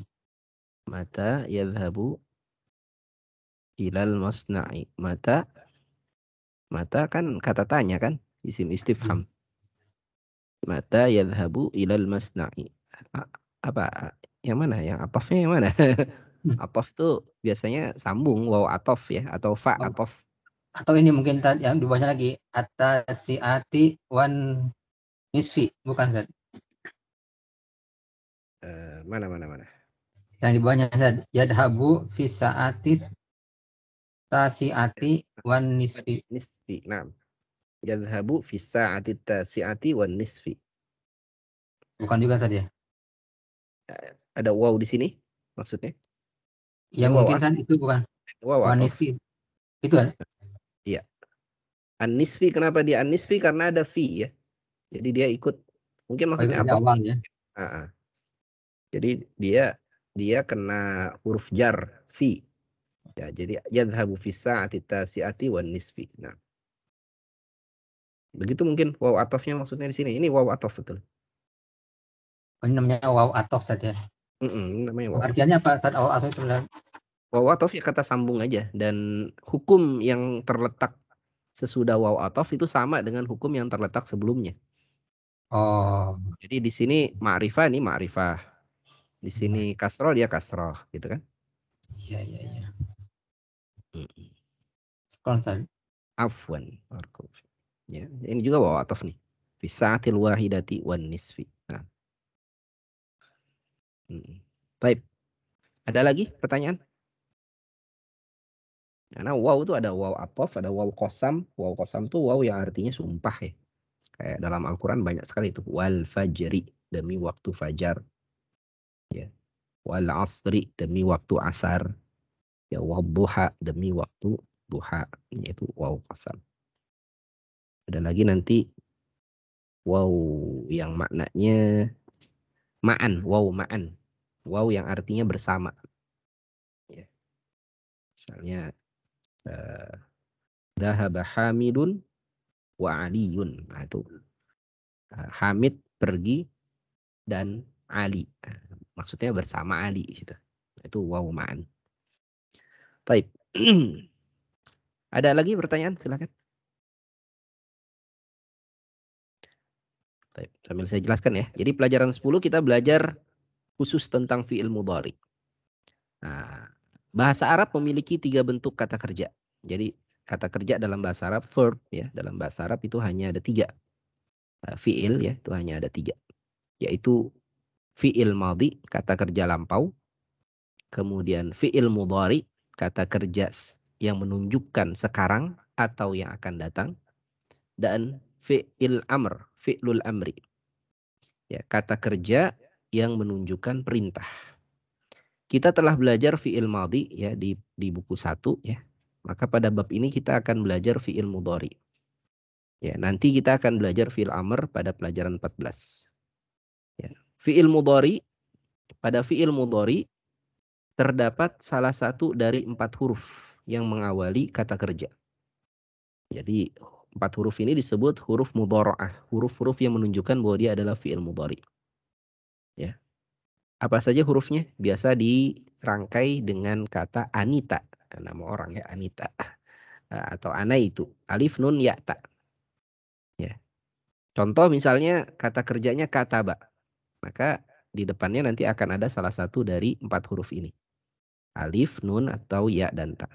Speaker 1: Mata yadhabu ilal masna'i. Mata kan kata tanya kan? Isim istifham. Mata yadhabu ilal masna'i. Apa? Yang mana? Yang atofnya yang mana? Atof tuh biasanya sambung waw atof ya atau fa atof.
Speaker 4: Atau ini mungkin yang di bawahnya lagi atasiati wan nisfi, bukan Zat?
Speaker 1: Mana?
Speaker 4: Yang di bawahnya Zat, yadhabu fi saati tasiati wan nisfi.
Speaker 1: Nisfi, nah. Yadhabu fi sa'ati tasiati wan nisfi.
Speaker 4: Bukan juga Zat ya?
Speaker 1: Ada waw di sini maksudnya?
Speaker 4: Ya mungkin Zat itu bukan.
Speaker 1: Waw
Speaker 4: wan
Speaker 1: atof.
Speaker 4: nisfi. Itu ada?
Speaker 1: Iya. An-nisfi, kenapa dia an-nisfi? Karena ada fi ya. Jadi dia ikut, mungkin maksudnya
Speaker 4: ikut awal ya.
Speaker 1: Jadi dia kena huruf jar fi. Ya, jadi yadhhabu fi sa'ati tasi'ati wan nisfi. Nah. Begitu mungkin waw atofnya maksudnya di sini. Ini waw atof betul.
Speaker 4: Ini namanya waw atof Zat ya.
Speaker 1: Namanya waw.
Speaker 4: Artinya apa Zat waw atof itu?
Speaker 1: Waw atof ya kata sambung aja, dan hukum yang terletak sesudah waw atof itu sama dengan hukum yang terletak sebelumnya.
Speaker 4: Oh.
Speaker 1: Jadi di sini ma'rifah ini ma'rifah. Di sini kasroh dia kasroh gitu kan?
Speaker 4: Iya. Sekarang
Speaker 1: Afwan. Ya, ini juga waw atof nih. Fi sa'atil wahidati wan nisfi. Nah. Baik. Ada lagi pertanyaan? Karena waw itu ada waw atof, ada waw qasam. Waw qasam itu waw yang artinya sumpah ya. Kayak dalam Al-Quran banyak sekali itu. Wal fajri, demi waktu fajar. Ya. Wal asri, demi waktu asar. Ya, wal duha, demi waktu duha, yaitu waw qasam. Ada lagi nanti waw yang maknanya ma'an, waw ma'an. Waw yang artinya bersama. Ya. Misalnya dhahaba Hamidun wa Aliyun. Nah, itu Hamid pergi dan Ali. Maksudnya bersama Ali gitu. Itu waw ma'an. Baik. Ada lagi pertanyaan? Silakan. Baik, sambil saya jelaskan ya. Jadi pelajaran 10 kita belajar khusus tentang fi'il mudhari. Nah, bahasa Arab memiliki 3 bentuk kata kerja. Jadi kata kerja dalam bahasa Arab, verb ya, dalam bahasa Arab itu hanya ada 3. Fi'il ya, itu hanya ada 3. Yaitu fi'il madhi, kata kerja lampau. Kemudian fi'il mudhari, kata kerja yang menunjukkan sekarang atau yang akan datang. Dan fi'il amr, fi'lul amri. Ya, kata kerja yang menunjukkan perintah. Kita telah belajar fi'il madhi ya di buku 1 ya. Maka pada bab ini kita akan belajar fi'il mudhari. Ya, nanti kita akan belajar fi'il amr pada pelajaran 14. Ya. Fi'il mudhari, pada fi'il mudhari terdapat salah satu dari 4 huruf yang mengawali kata kerja. Jadi 4 huruf ini disebut huruf mudhara'ah, huruf-huruf yang menunjukkan bahwa dia adalah fi'il mudhari. Ya. Apa saja hurufnya? Biasa dirangkai dengan kata Anita, nama orang ya, Anita. Atau ana itu, alif nun ya ta. Ya. Contoh misalnya kata kerjanya kataba. Maka di depannya nanti akan ada salah satu dari 4 huruf ini. Alif, nun, atau ya dan ta.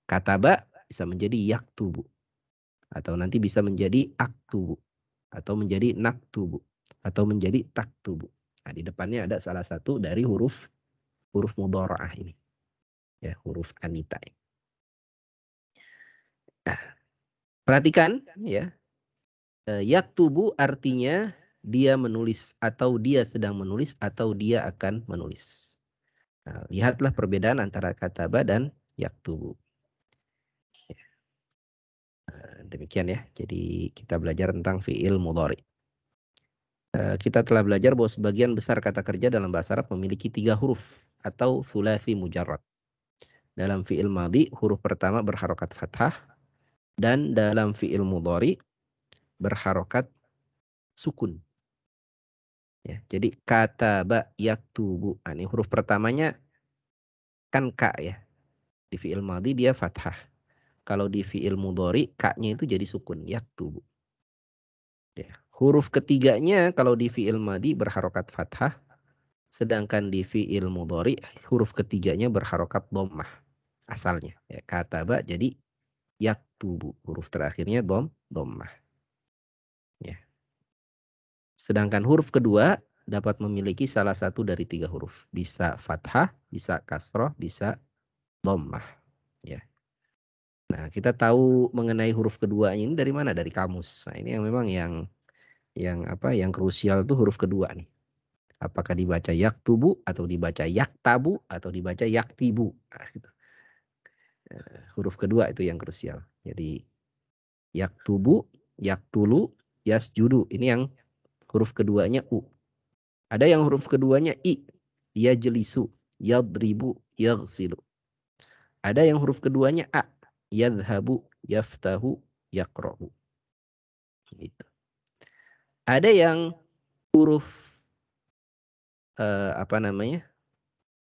Speaker 1: Kataba bisa menjadi yaktubu. Atau nanti bisa menjadi aktubu. Atau menjadi naktubu. Atau menjadi taktubu. Nah, di depannya ada salah satu dari huruf mudhara'ah ini. Ya, huruf Anita. Nah, perhatikan ya. Yaktubu artinya dia menulis atau dia sedang menulis atau dia akan menulis. Nah, lihatlah perbedaan antara kataba dan yaktubu. Demikian ya. Jadi kita belajar tentang fi'il mudhari. Kita telah belajar bahwa sebagian besar kata kerja dalam bahasa Arab memiliki 3 huruf atau thulathi mujarrad. Dalam fi'il madhi huruf pertama berharokat fathah dan dalam fi'il mudhari berharokat sukun. Ya, jadi kataba yaktubu. Nah, ini huruf pertamanya kan ka ya. Di fi'il madhi dia fathah. Kalau di fi'il mudhari ka-nya itu jadi sukun, yaktubu. Ya. Huruf ketiganya kalau di fi'il madhi berharokat fathah, sedangkan di fi'il mudhari huruf ketiganya berharokat dhammah asalnya. Ya, kataba jadi yaktubu. Huruf terakhirnya dhammah. Ya. Sedangkan huruf kedua dapat memiliki salah satu dari 3 huruf. Bisa fathah, bisa kasroh, bisa dhammah. Ya. Nah, kita tahu mengenai huruf kedua ini dari mana? Dari kamus. Nah, ini yang memang yang krusial tuh huruf kedua nih. Apakah dibaca yaktubu atau dibaca yaktabu atau dibaca yaktibu. Nah, gitu. Huruf kedua itu yang krusial. Jadi yaktubu, yaktulu, yasjudu. Ini yang huruf keduanya u. Ada yang huruf keduanya i. Yajlisu, yadribu, yaghsilu. Ada yang huruf keduanya a. Yadhabu, yaftahu, yaqra'u. Gitu. Ada yang huruf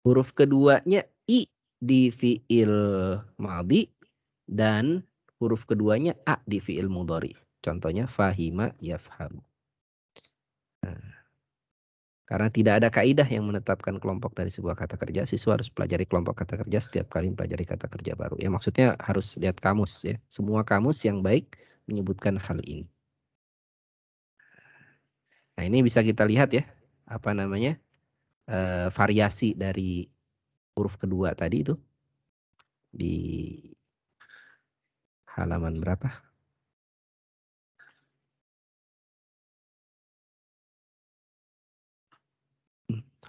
Speaker 1: huruf keduanya i di fi'il madhi dan huruf keduanya a di fi'il mudhari. Contohnya fahima, yafhamu. Nah, karena tidak ada kaidah yang menetapkan kelompok dari sebuah kata kerja, siswa harus pelajari kelompok kata kerja setiap kali mempelajari kata kerja baru. Ya, maksudnya harus lihat kamus ya. Semua kamus yang baik menyebutkan hal ini. Nah, ini bisa kita lihat ya, variasi dari huruf kedua tadi itu di halaman berapa?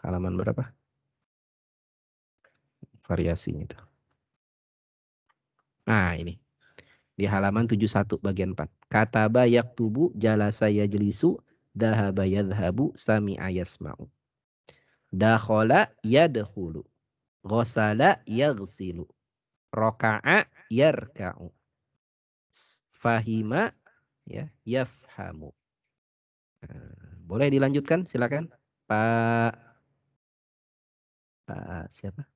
Speaker 1: Halaman berapa? Variasinya itu. Nah, ini. Di halaman 71 bagian 4. Kataba yaktubu jalasa yajlisu dhahaba yadhhabu sami'a yasma'u. Dakhala yadkhulu. Ghasala yaghsilu. Raka'a yarka'u. Fahima ya yafhamu. Boleh dilanjutkan, silakan. Pak siapa?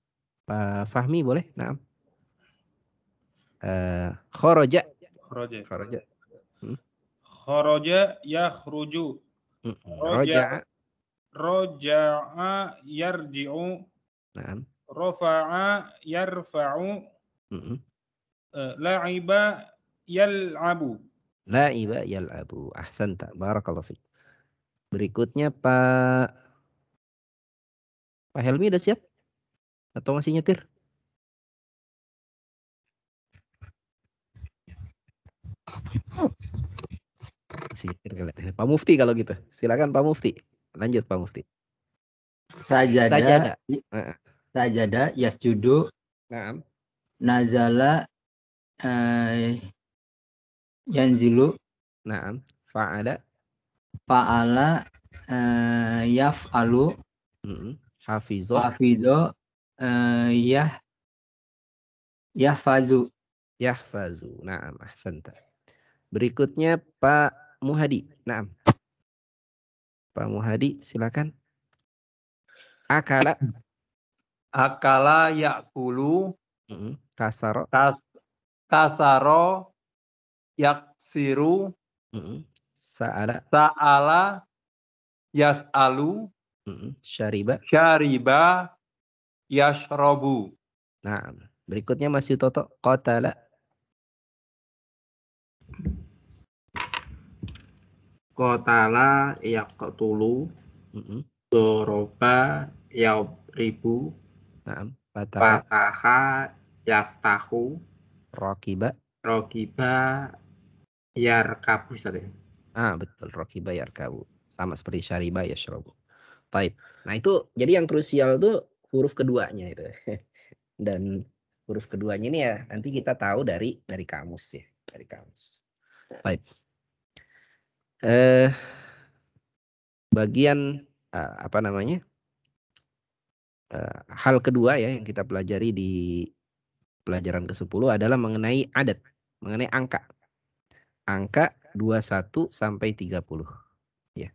Speaker 1: Pak Fahmi boleh? Naam. Kharaja.
Speaker 2: Kharaja.
Speaker 1: Kharaja.
Speaker 2: Kharaja yakhruju.
Speaker 1: Raja'a.
Speaker 2: Raja'a yarji'u.
Speaker 1: Naam.
Speaker 2: Rafa'a yarfa'u. La'iba yal'abu.
Speaker 1: La'iba yal'abu. Ahsanta. Barakallahu fiik. Berikutnya Pak Helmi udah siap? Atau masih nyetir? Masih nyetir kali. Pak Mufti kalau gitu. Silakan Pak Mufti. Lanjut Pak Mufti.
Speaker 4: Sajada. Sajada yasjudu.
Speaker 1: Naam.
Speaker 4: Nazala yanzilu.
Speaker 1: Naam. Fa'ala.
Speaker 4: Fa'ala yaf'alu.
Speaker 1: Hafidho.
Speaker 4: Hafidho yahfazu.
Speaker 1: Yahfazu. Naam. Ahsanta. Berikutnya Pak Muhadi. Naam. Pak Muhadi silakan. Akala.
Speaker 5: Akala yakulu.
Speaker 1: Kasaro.
Speaker 5: Kasaro yaksiru.
Speaker 1: Sa'ala.
Speaker 5: Sa'ala yas'alu.
Speaker 1: Syariba.
Speaker 5: Syariba yashrobu.
Speaker 1: Nah, berikutnya masih Toto. Qatala.
Speaker 6: Qatala yaqtulu. Doroba yabribu.
Speaker 1: Naam.
Speaker 6: Fataha yaftahu.
Speaker 1: Rakiba.
Speaker 6: Rokiba yarkabu.
Speaker 1: Betul. Rakiba yarkabu. Sama seperti syariba yashrobu. Baik. Nah itu jadi yang krusial tuh huruf keduanya itu. Dan huruf keduanya ini ya nanti kita tahu dari kamus ya, dari kamus. Baik. Bagian apa namanya? Hal kedua ya yang kita pelajari di pelajaran ke-10 adalah mengenai adat, mengenai angka. Angka 21 sampai 30. Ya.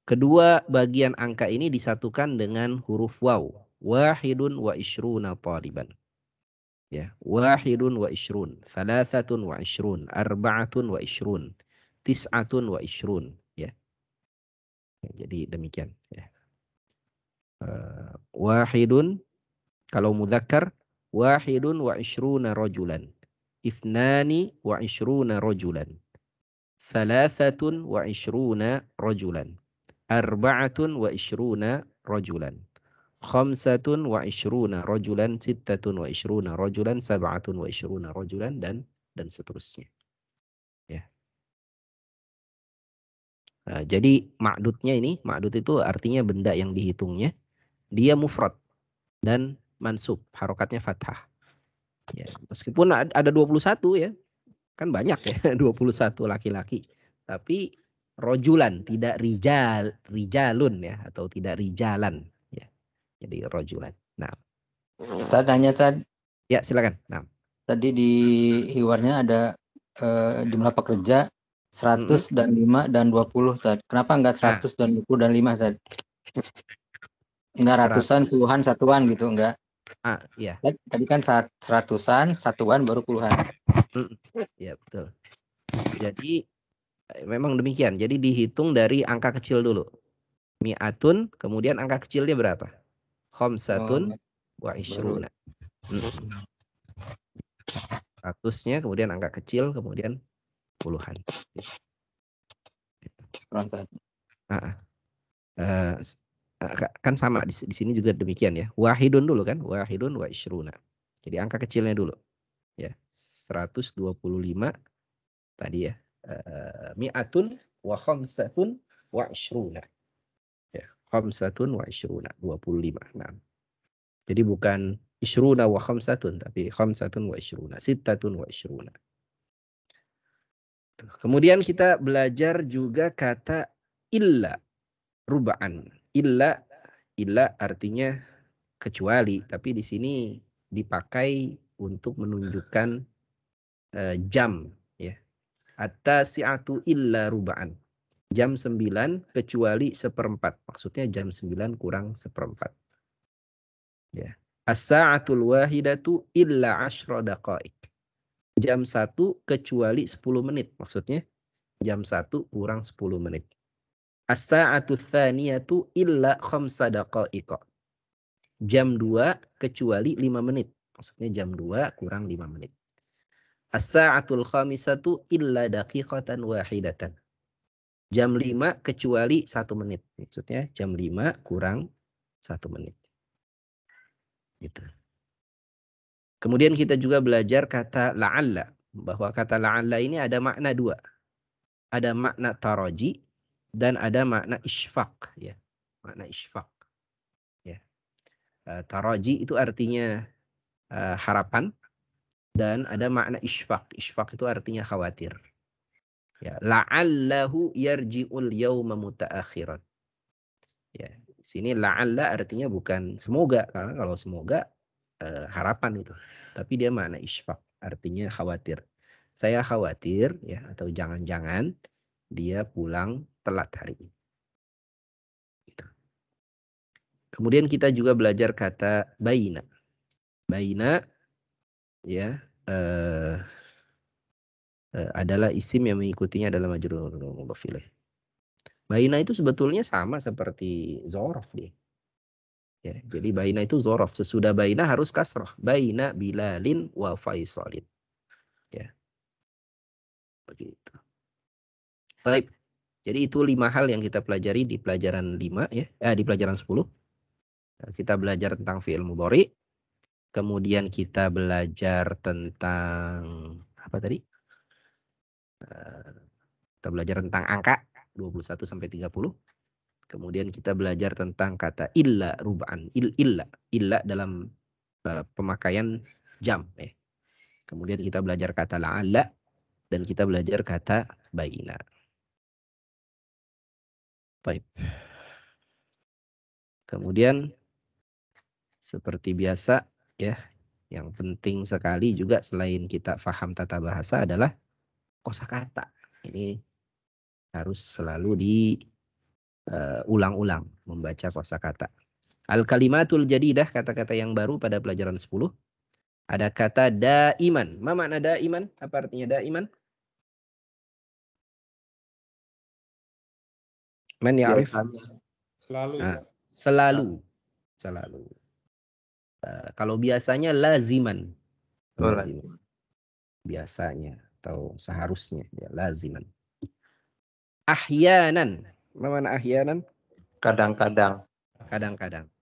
Speaker 1: Kedua bagian angka ini disatukan dengan huruf waw. Wahidun wa ishruna taliban. Ya, wahidun wa ishrun, thalathatun wa ishrun, arba'atun wa ishrun, tis'atun wa ishrun. Ya. Jadi demikian. Ya. Wahidun kalau mudzakkar wahidun wa ishruna rajulan, ithnani wa ishruna rajulan, thalathatun wa ishruna rajulan, arba'atun wa ishruna rajulan, khamsatun wa ishruna rajulan, sittatun wa ishruna rajulan, sab'atun wa ishruna rajulan, dan seterusnya. Ya. Jadi ma'dudnya ini, ma'dud itu artinya benda yang dihitungnya, dia mufrad dan mansub, harokatnya fathah. Ya, meskipun ada 21 ya, kan banyak ya, 21 laki-laki. Tapi rojulan, tidak rijalun ya, atau tidak rijalan. Ya. Jadi rojulan. Nah.
Speaker 4: Tanya Tad.
Speaker 1: Ya silakan. Nah.
Speaker 4: Tadi di hiwarnya ada jumlah pekerja 100 dan 5 dan 20 Tad. Kenapa enggak 100 dan 20 dan 5 Tad? Enggak ratusan, puluhan, satuan gitu enggak?
Speaker 1: Iya.
Speaker 4: Tadi kan seratusan, satuan baru puluhan.
Speaker 1: Ya betul. Jadi memang demikian. Jadi dihitung dari angka kecil dulu. Mi'atun, kemudian angka kecilnya berapa? Khamsatun wa ishruna. 100-nya, kemudian angka kecil, kemudian puluhan. Kan sama di sini juga demikian ya. Wahidun dulu kan, wahidun wa ishruna. Jadi angka kecilnya dulu. Ya, 125 tadi ya. Mi'atun wa khamsatun wa ishruna. Ya, khamsatun wa ishruna, 25. Nah. Jadi bukan Ishruna wa khamsatun, tapi khamsatun wa ishruna, sittatun wa ishruna. Kemudian kita belajar juga kata illa, ruba'an. Illa artinya kecuali, tapi di sini dipakai untuk menunjukkan jam, ya. At-tasi'atu illa ruba'an. Jam 9 kecuali 1/4. Maksudnya jam 9 kurang 1/4. Ya. As-sa'atul wahidatu illa 10 daqaik. Jam 1 kecuali 10 menit. Maksudnya jam 1 kurang 10 menit. As-sa'atu tsaniyatu illa 5 daqaik. Jam 2 kecuali 5 menit. Maksudnya jam 2 kurang 5 menit. As-sa'atul khamisatu illa daqiqatan wahidatan. Jam 5 kecuali 1 menit. Maksudnya jam 5 kurang 1 menit. Gitu. Kemudian kita juga belajar kata la'alla. Bahwa kata la'alla ini ada makna 2. Ada makna taraji dan ada makna isfaq. Ya. Makna isfaq. Ya. Taraji itu artinya harapan. Dan ada makna isfaq. Isfaq itu artinya khawatir. Ya. La'allahu yarji'ul yawma muta'akhiran. Ya. Sini la'alla artinya bukan semoga. Karena kalau semoga harapan itu. Tapi dia makna isfaq. Artinya khawatir. Saya khawatir, ya, atau jangan-jangan dia pulang telat hari ini. Gitu. Kemudian kita juga belajar kata baina. Baina, ya, adalah isim yang mengikutinya adalah majrur mudhaf ilaih. Baina itu sebetulnya sama seperti dzaraf dia. Ya, jadi baina itu dzaraf. Sesudah baina harus kasrah. Baina Bilalin wa Faisalin. Ya. Begitu. Baik. Jadi itu 5 hal yang kita pelajari di pelajaran 5 ya. Di pelajaran 10. Kita belajar tentang fi'il mudhari. Kemudian kita belajar tentang apa tadi? Kita belajar tentang angka 21 sampai 30. Kemudian kita belajar tentang kata illa rub'an. Illa dalam pemakaian jam. Ya. Kemudian kita belajar kata la'alla. Dan kita belajar kata baina. Baik. Kemudian seperti biasa ya, yang penting sekali juga selain kita paham tata bahasa adalah kosakata. Ini harus selalu diulang-ulang membaca kosakata. Al-kalimatul jadidah, kata-kata yang baru pada pelajaran 10. Ada kata daiman. Ma makna daiman? Apa artinya daiman? Man ya'rif?
Speaker 2: Selalu.
Speaker 1: Nah, selalu. Kalau biasanya laziman. Laziman. Biasanya atau seharusnya ya laziman. Ahyanan. Mana ahyanan?
Speaker 5: Kadang-kadang.
Speaker 1: Kadang-kadang.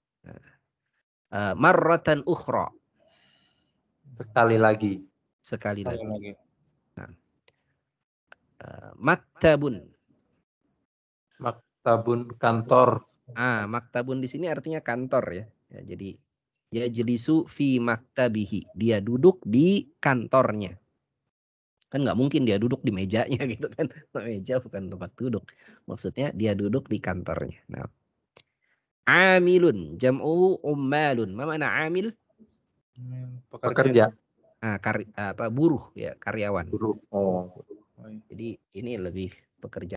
Speaker 1: Marratan ukhra.
Speaker 5: Sekali lagi.
Speaker 1: Sekali lagi. Nah. Maktabun.
Speaker 5: Maktabun kantor.
Speaker 1: Maktabun di sini artinya kantor ya. Jadi ya jelisu fi maktabihi. Dia duduk di kantornya. Kan nggak mungkin dia duduk di mejanya gitu kan. Meja bukan tempat duduk. Maksudnya dia duduk di kantornya. Nah. Amilun jam'u ummalun. Ma makna amil?
Speaker 5: Pekerja.
Speaker 1: Buruh ya, karyawan.
Speaker 5: Buruh. Oh.
Speaker 1: Jadi ini lebih pekerja.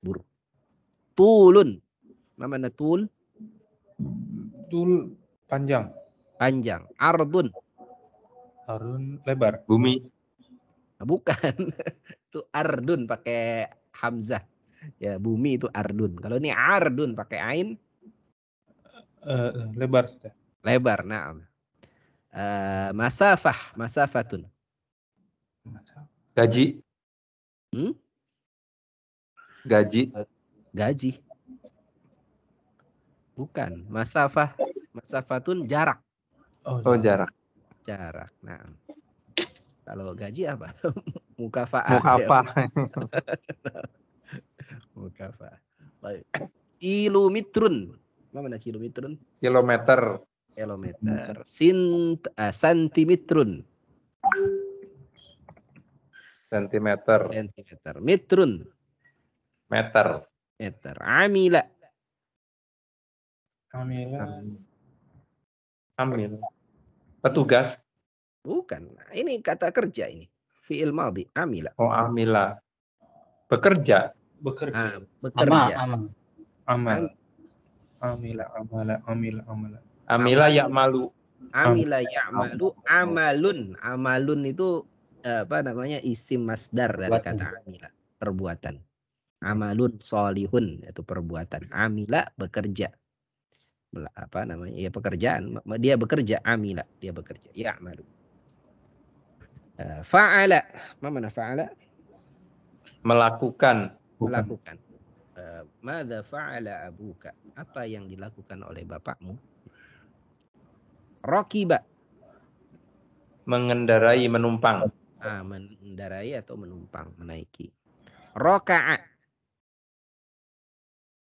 Speaker 1: Buruh. Tulun. Ma makna tul?
Speaker 2: Tul panjang.
Speaker 1: Panjang. Ardun.
Speaker 2: Harun lebar.
Speaker 5: Bumi.
Speaker 1: Bukan. Itu ardun pakai hamzah. Ya, bumi itu ardun. Kalau ini ardun pakai ain.
Speaker 2: Lebar.
Speaker 1: Lebar, na'am. Masafatun.
Speaker 5: Gaji.
Speaker 1: Gaji. Bukan. Masafatun jarak.
Speaker 5: Oh, jarak.
Speaker 1: Jarak. Nah. Kalau gaji apa? Mukafa'ah. Mukafa'ah. Baik. Kilometrun. Mana kilometrun?
Speaker 5: Kilometer.
Speaker 1: Kilometer. Santimetrun.
Speaker 5: Sentimeter.
Speaker 1: Sentimeter. Metrun.
Speaker 5: Meter.
Speaker 1: Meter. Amila.
Speaker 5: Amil. Petugas.
Speaker 1: Bukan. Ini kata kerja ini. Fi'il madhi. Amila.
Speaker 5: Oh, amila. Bekerja.
Speaker 2: Bekerja.
Speaker 1: Bekerja.
Speaker 2: Amal. Amila.
Speaker 5: Amila ya'malu.
Speaker 1: Amila ya'malu. Amalun. Amalun itu apa namanya? Isim masdar dari kata amila. Perbuatan. Amalun solihun itu perbuatan. Amila bekerja. Apa namanya? Ya pekerjaan. Dia bekerja. Amila. Dia bekerja. Ya'malu. Fa'ala. Mana fa'ala?
Speaker 5: Melakukan.
Speaker 1: Melakukan. Madza fa'ala abuka? Apa yang dilakukan oleh bapakmu? Rakiba.
Speaker 5: Mengendarai, menumpang.
Speaker 1: Mengendarai atau menumpang, menaiki. Raka'a.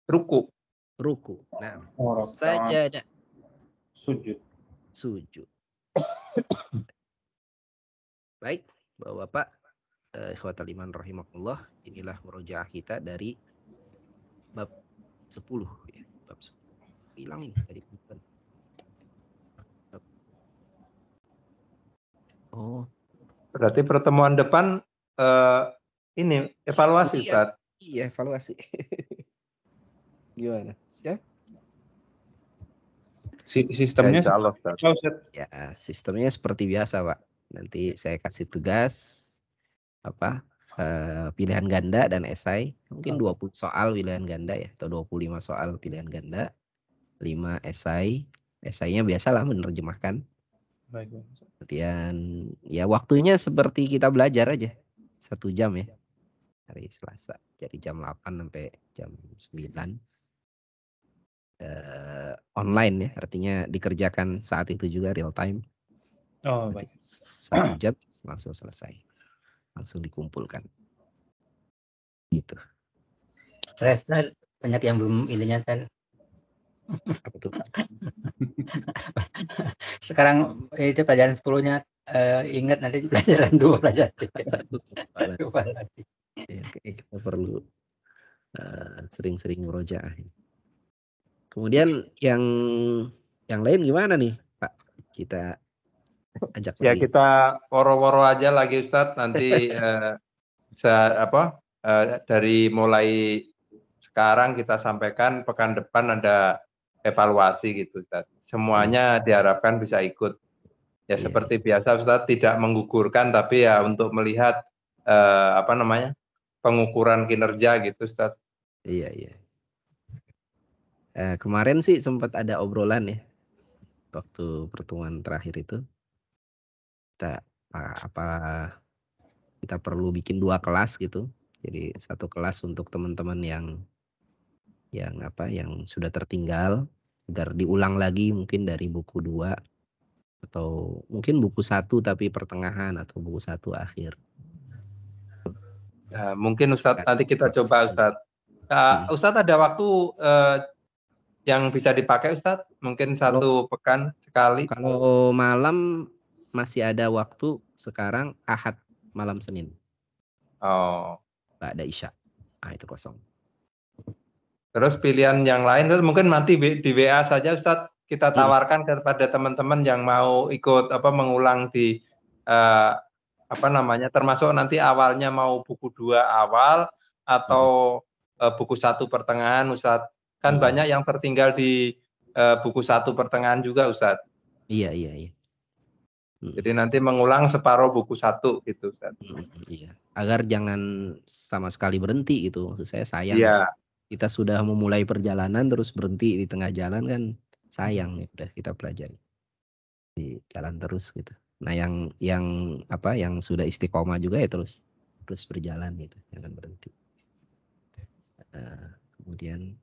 Speaker 5: Ruku.
Speaker 1: Ruku. Nah, sajada. Sujud. Baik, Bapak-bapak, ikhwatal iman rahimakumullah, inilah murojaah kita dari bab 10 ya, bab 10. Hilang ini dari bukan. Oh.
Speaker 5: Berarti pertemuan depan ini evaluasi, Ustaz.
Speaker 1: Iya, evaluasi. Gimana? Siap?
Speaker 2: Sistemnya
Speaker 5: Ya, Allah, Ustaz.
Speaker 1: Ya, sistemnya seperti biasa, Pak. Nanti saya kasih tugas pilihan ganda dan esai. Mungkin 20 soal pilihan ganda ya, atau 25 soal pilihan ganda. 5 esai. Esainya biasalah menerjemahkan.
Speaker 2: Baik.
Speaker 1: Kemudian ya waktunya seperti kita belajar aja. 1 jam ya. Hari Selasa. Jadi jam 8 sampai jam 9. Online ya, artinya dikerjakan saat itu juga real time.
Speaker 2: Oh, baik.
Speaker 1: 1 jam langsung selesai. Langsung dikumpulkan. Gitu.
Speaker 4: Stres, banyak yang belum ininya kan.
Speaker 1: Apa tuh?
Speaker 4: Sekarang itu pelajaran 10-nya ingat nanti pelajaran 2 pelajaran 3. Lupa lagi.
Speaker 1: Ya, kita perlu sering-sering murojaah. Kemudian yang lain gimana nih, Pak? Kita ajak
Speaker 5: Ya,
Speaker 1: lagi.
Speaker 5: kita woro-woro aja lagi, Ustadz. Nanti dari mulai sekarang kita sampaikan pekan depan ada evaluasi gitu, Ustadz. Semuanya diharapkan bisa ikut. Ya, seperti biasa, Ustadz, tidak menggugurkan, tapi ya untuk melihat pengukuran kinerja gitu, Ustadz.
Speaker 1: Iya. Kemarin sih sempat ada obrolan ya, waktu pertemuan terakhir itu. Kita perlu bikin 2 kelas gitu. Jadi 1 kelas untuk teman-teman yang sudah tertinggal, agar diulang lagi mungkin dari buku 2 atau mungkin buku 1 tapi pertengahan atau buku 1 akhir.
Speaker 5: Ya, mungkin Ustadz nanti kita coba, Ustadz. Ustadz ada waktu yang bisa dipakai, Ustadz? Mungkin 1 pekan sekali.
Speaker 1: Kalau malam masih ada waktu sekarang Ahad malam Senin.
Speaker 5: Oh.
Speaker 1: Nggak ada Isya. Itu kosong.
Speaker 5: Terus pilihan yang lain itu mungkin nanti di WA saja, Ustadz. Kita tawarkan kepada teman-teman yang mau ikut mengulang di termasuk nanti awalnya mau buku 2 awal atau buku 1 pertengahan, Ustadz. Kan banyak yang tertinggal di buku 1 pertengahan juga, Ustadz.
Speaker 1: Iya.
Speaker 5: Jadi nanti mengulang separuh buku 1 gitu, Ustadz.
Speaker 1: Iya. Agar jangan sama sekali berhenti gitu. Maksud saya sayang.
Speaker 5: Iya.
Speaker 1: Kita sudah memulai perjalanan terus berhenti di tengah jalan kan sayang ya, udah kita pelajari. Di jalan terus gitu. Nah, yang sudah istiqomah juga ya terus berjalan gitu, jangan berhenti. Kemudian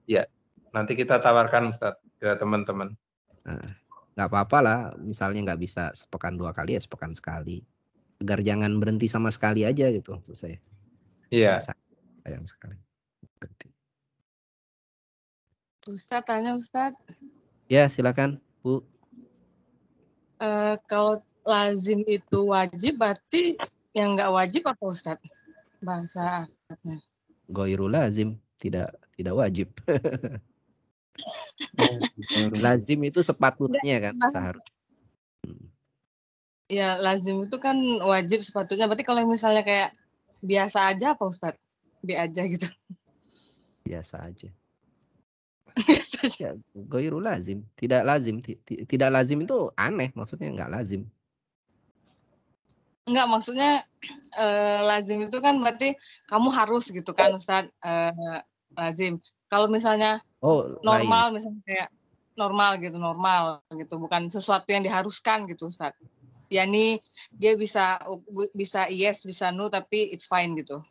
Speaker 5: ya, nanti kita tawarkan, Ustadz, ke teman-teman.
Speaker 1: Nggak apa-apa lah, misalnya nggak bisa sepekan 2 kali ya sepekan sekali, agar jangan berhenti sama sekali aja gitu maksud saya.
Speaker 5: Iya.
Speaker 1: Sayang sekali berhenti.
Speaker 7: Ustadz tanya, Ustadz.
Speaker 1: Ya, silakan, Bu.
Speaker 7: Kalau lazim itu wajib, berarti yang nggak wajib apa Ustaz? Bahasa Arabnya.
Speaker 1: Ghairul lazim, tidak wajib. Lazim itu sepatutnya kan, seharusnya.
Speaker 7: Ya, lazim itu kan wajib sepatutnya. Berarti kalau misalnya kayak biasa aja apa Ustaz? Aja gitu.
Speaker 1: Biasa aja.
Speaker 7: Biasa aja.
Speaker 1: Ya, ghairul lazim, tidak lazim. Tidak lazim itu aneh, maksudnya nggak lazim.
Speaker 7: Enggak, maksudnya lazim itu kan berarti kamu harus gitu kan Ustaz, lazim. Kalau misalnya normal, misalnya kayak normal gitu, bukan sesuatu yang diharuskan gitu Ustaz. Yani dia bisa yes, bisa no, tapi it's fine gitu.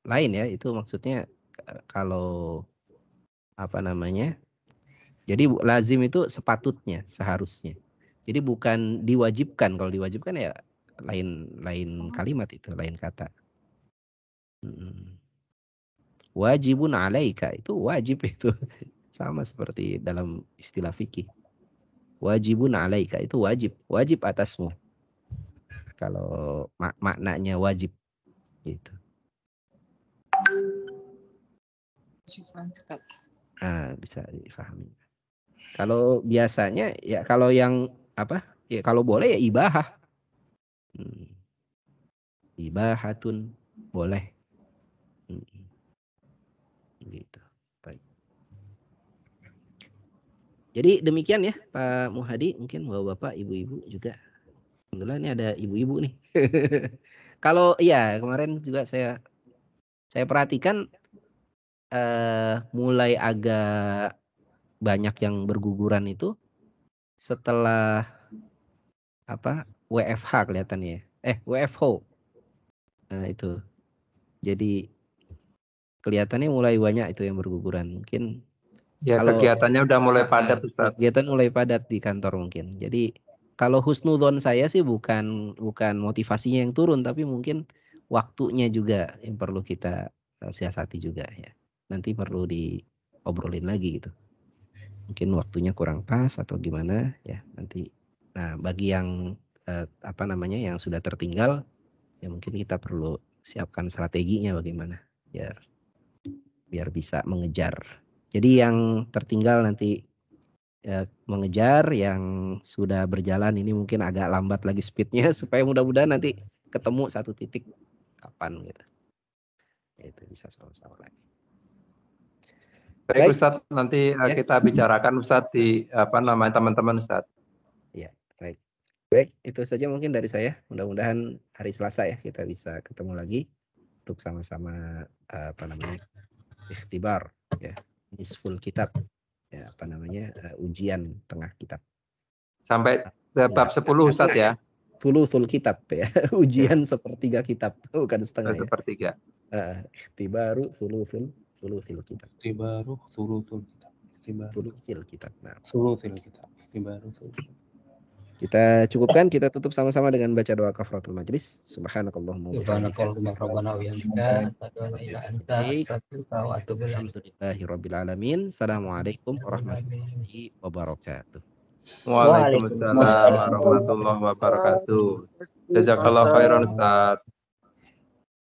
Speaker 1: Lain ya, itu maksudnya kalau apa namanya? Jadi lazim itu sepatutnya, seharusnya. Jadi bukan diwajibkan. Kalau diwajibkan ya lain kalimat itu, lain kata. Wajibun alaika itu wajib itu. Sama seperti dalam istilah fikih. Wajibun alaika itu wajib atasmu. Kalau maknanya wajib gitu. Bisa difahami. Kalau biasanya ya kalau yang apa? Ya kalau boleh ya ibahah. Ibahatun boleh. Gitu. Baik. Jadi demikian ya Pak Muhadi, mungkin Bapak, Ibu-ibu juga. Alhamdulillah ini ada ibu-ibu nih. Kalau iya kemarin juga saya perhatikan mulai agak banyak yang berguguran itu setelah apa WFH kelihatannya ya. WFH. Nah itu. Jadi kelihatannya mulai banyak itu yang berguguran. Mungkin
Speaker 5: ya
Speaker 1: kalau
Speaker 5: kegiatannya udah mulai padat Ustaz.
Speaker 1: Kegiatan mulai padat di kantor mungkin. Jadi kalau husnudzon saya sih bukan motivasinya yang turun, tapi mungkin waktunya juga yang perlu kita siasati juga ya. Nanti perlu diobrolin lagi gitu. Mungkin waktunya kurang pas atau gimana ya nanti. Nah bagi yang yang sudah tertinggal ya mungkin kita perlu siapkan strateginya bagaimana biar bisa mengejar. Jadi yang tertinggal nanti mengejar, yang sudah berjalan ini mungkin agak lambat lagi speednya supaya mudah-mudahan nanti ketemu satu titik kapan gitu. Itu bisa sama-sama lagi.
Speaker 5: Baik Ustaz, nanti kita bicarakan Ustaz di teman-teman Ustaz.
Speaker 1: Ya, baik. Baik, itu saja mungkin dari saya. Mudah-mudahan hari Selasa ya kita bisa ketemu lagi untuk sama-sama ikhtibar ya, nisful kitab. Ya, ujian tengah kitab.
Speaker 5: Sampai bab 10 Ustaz ya.
Speaker 1: Full kitab ya. Ujian sepertiga kitab, bukan setengah.
Speaker 5: Sepertiga.
Speaker 1: Ikhtibaru thuluthil kitab.
Speaker 2: Ikhtibaru thuluthil kitab.
Speaker 1: Thuluthil kitab. Nah.
Speaker 2: Thuluthil kitab. Ikhtibaru thuluthil.
Speaker 1: Kita cukupkan, kita tutup sama-sama dengan baca doa kafaratul majlis. Subhanakallahumma wa bihamdika. Alamin. Assalamualaikum warahmatullahi wabarakatuh.
Speaker 5: Waalaikumsalam warahmatullahi wabarakatuh. Jazakallahu khairan Ustaz.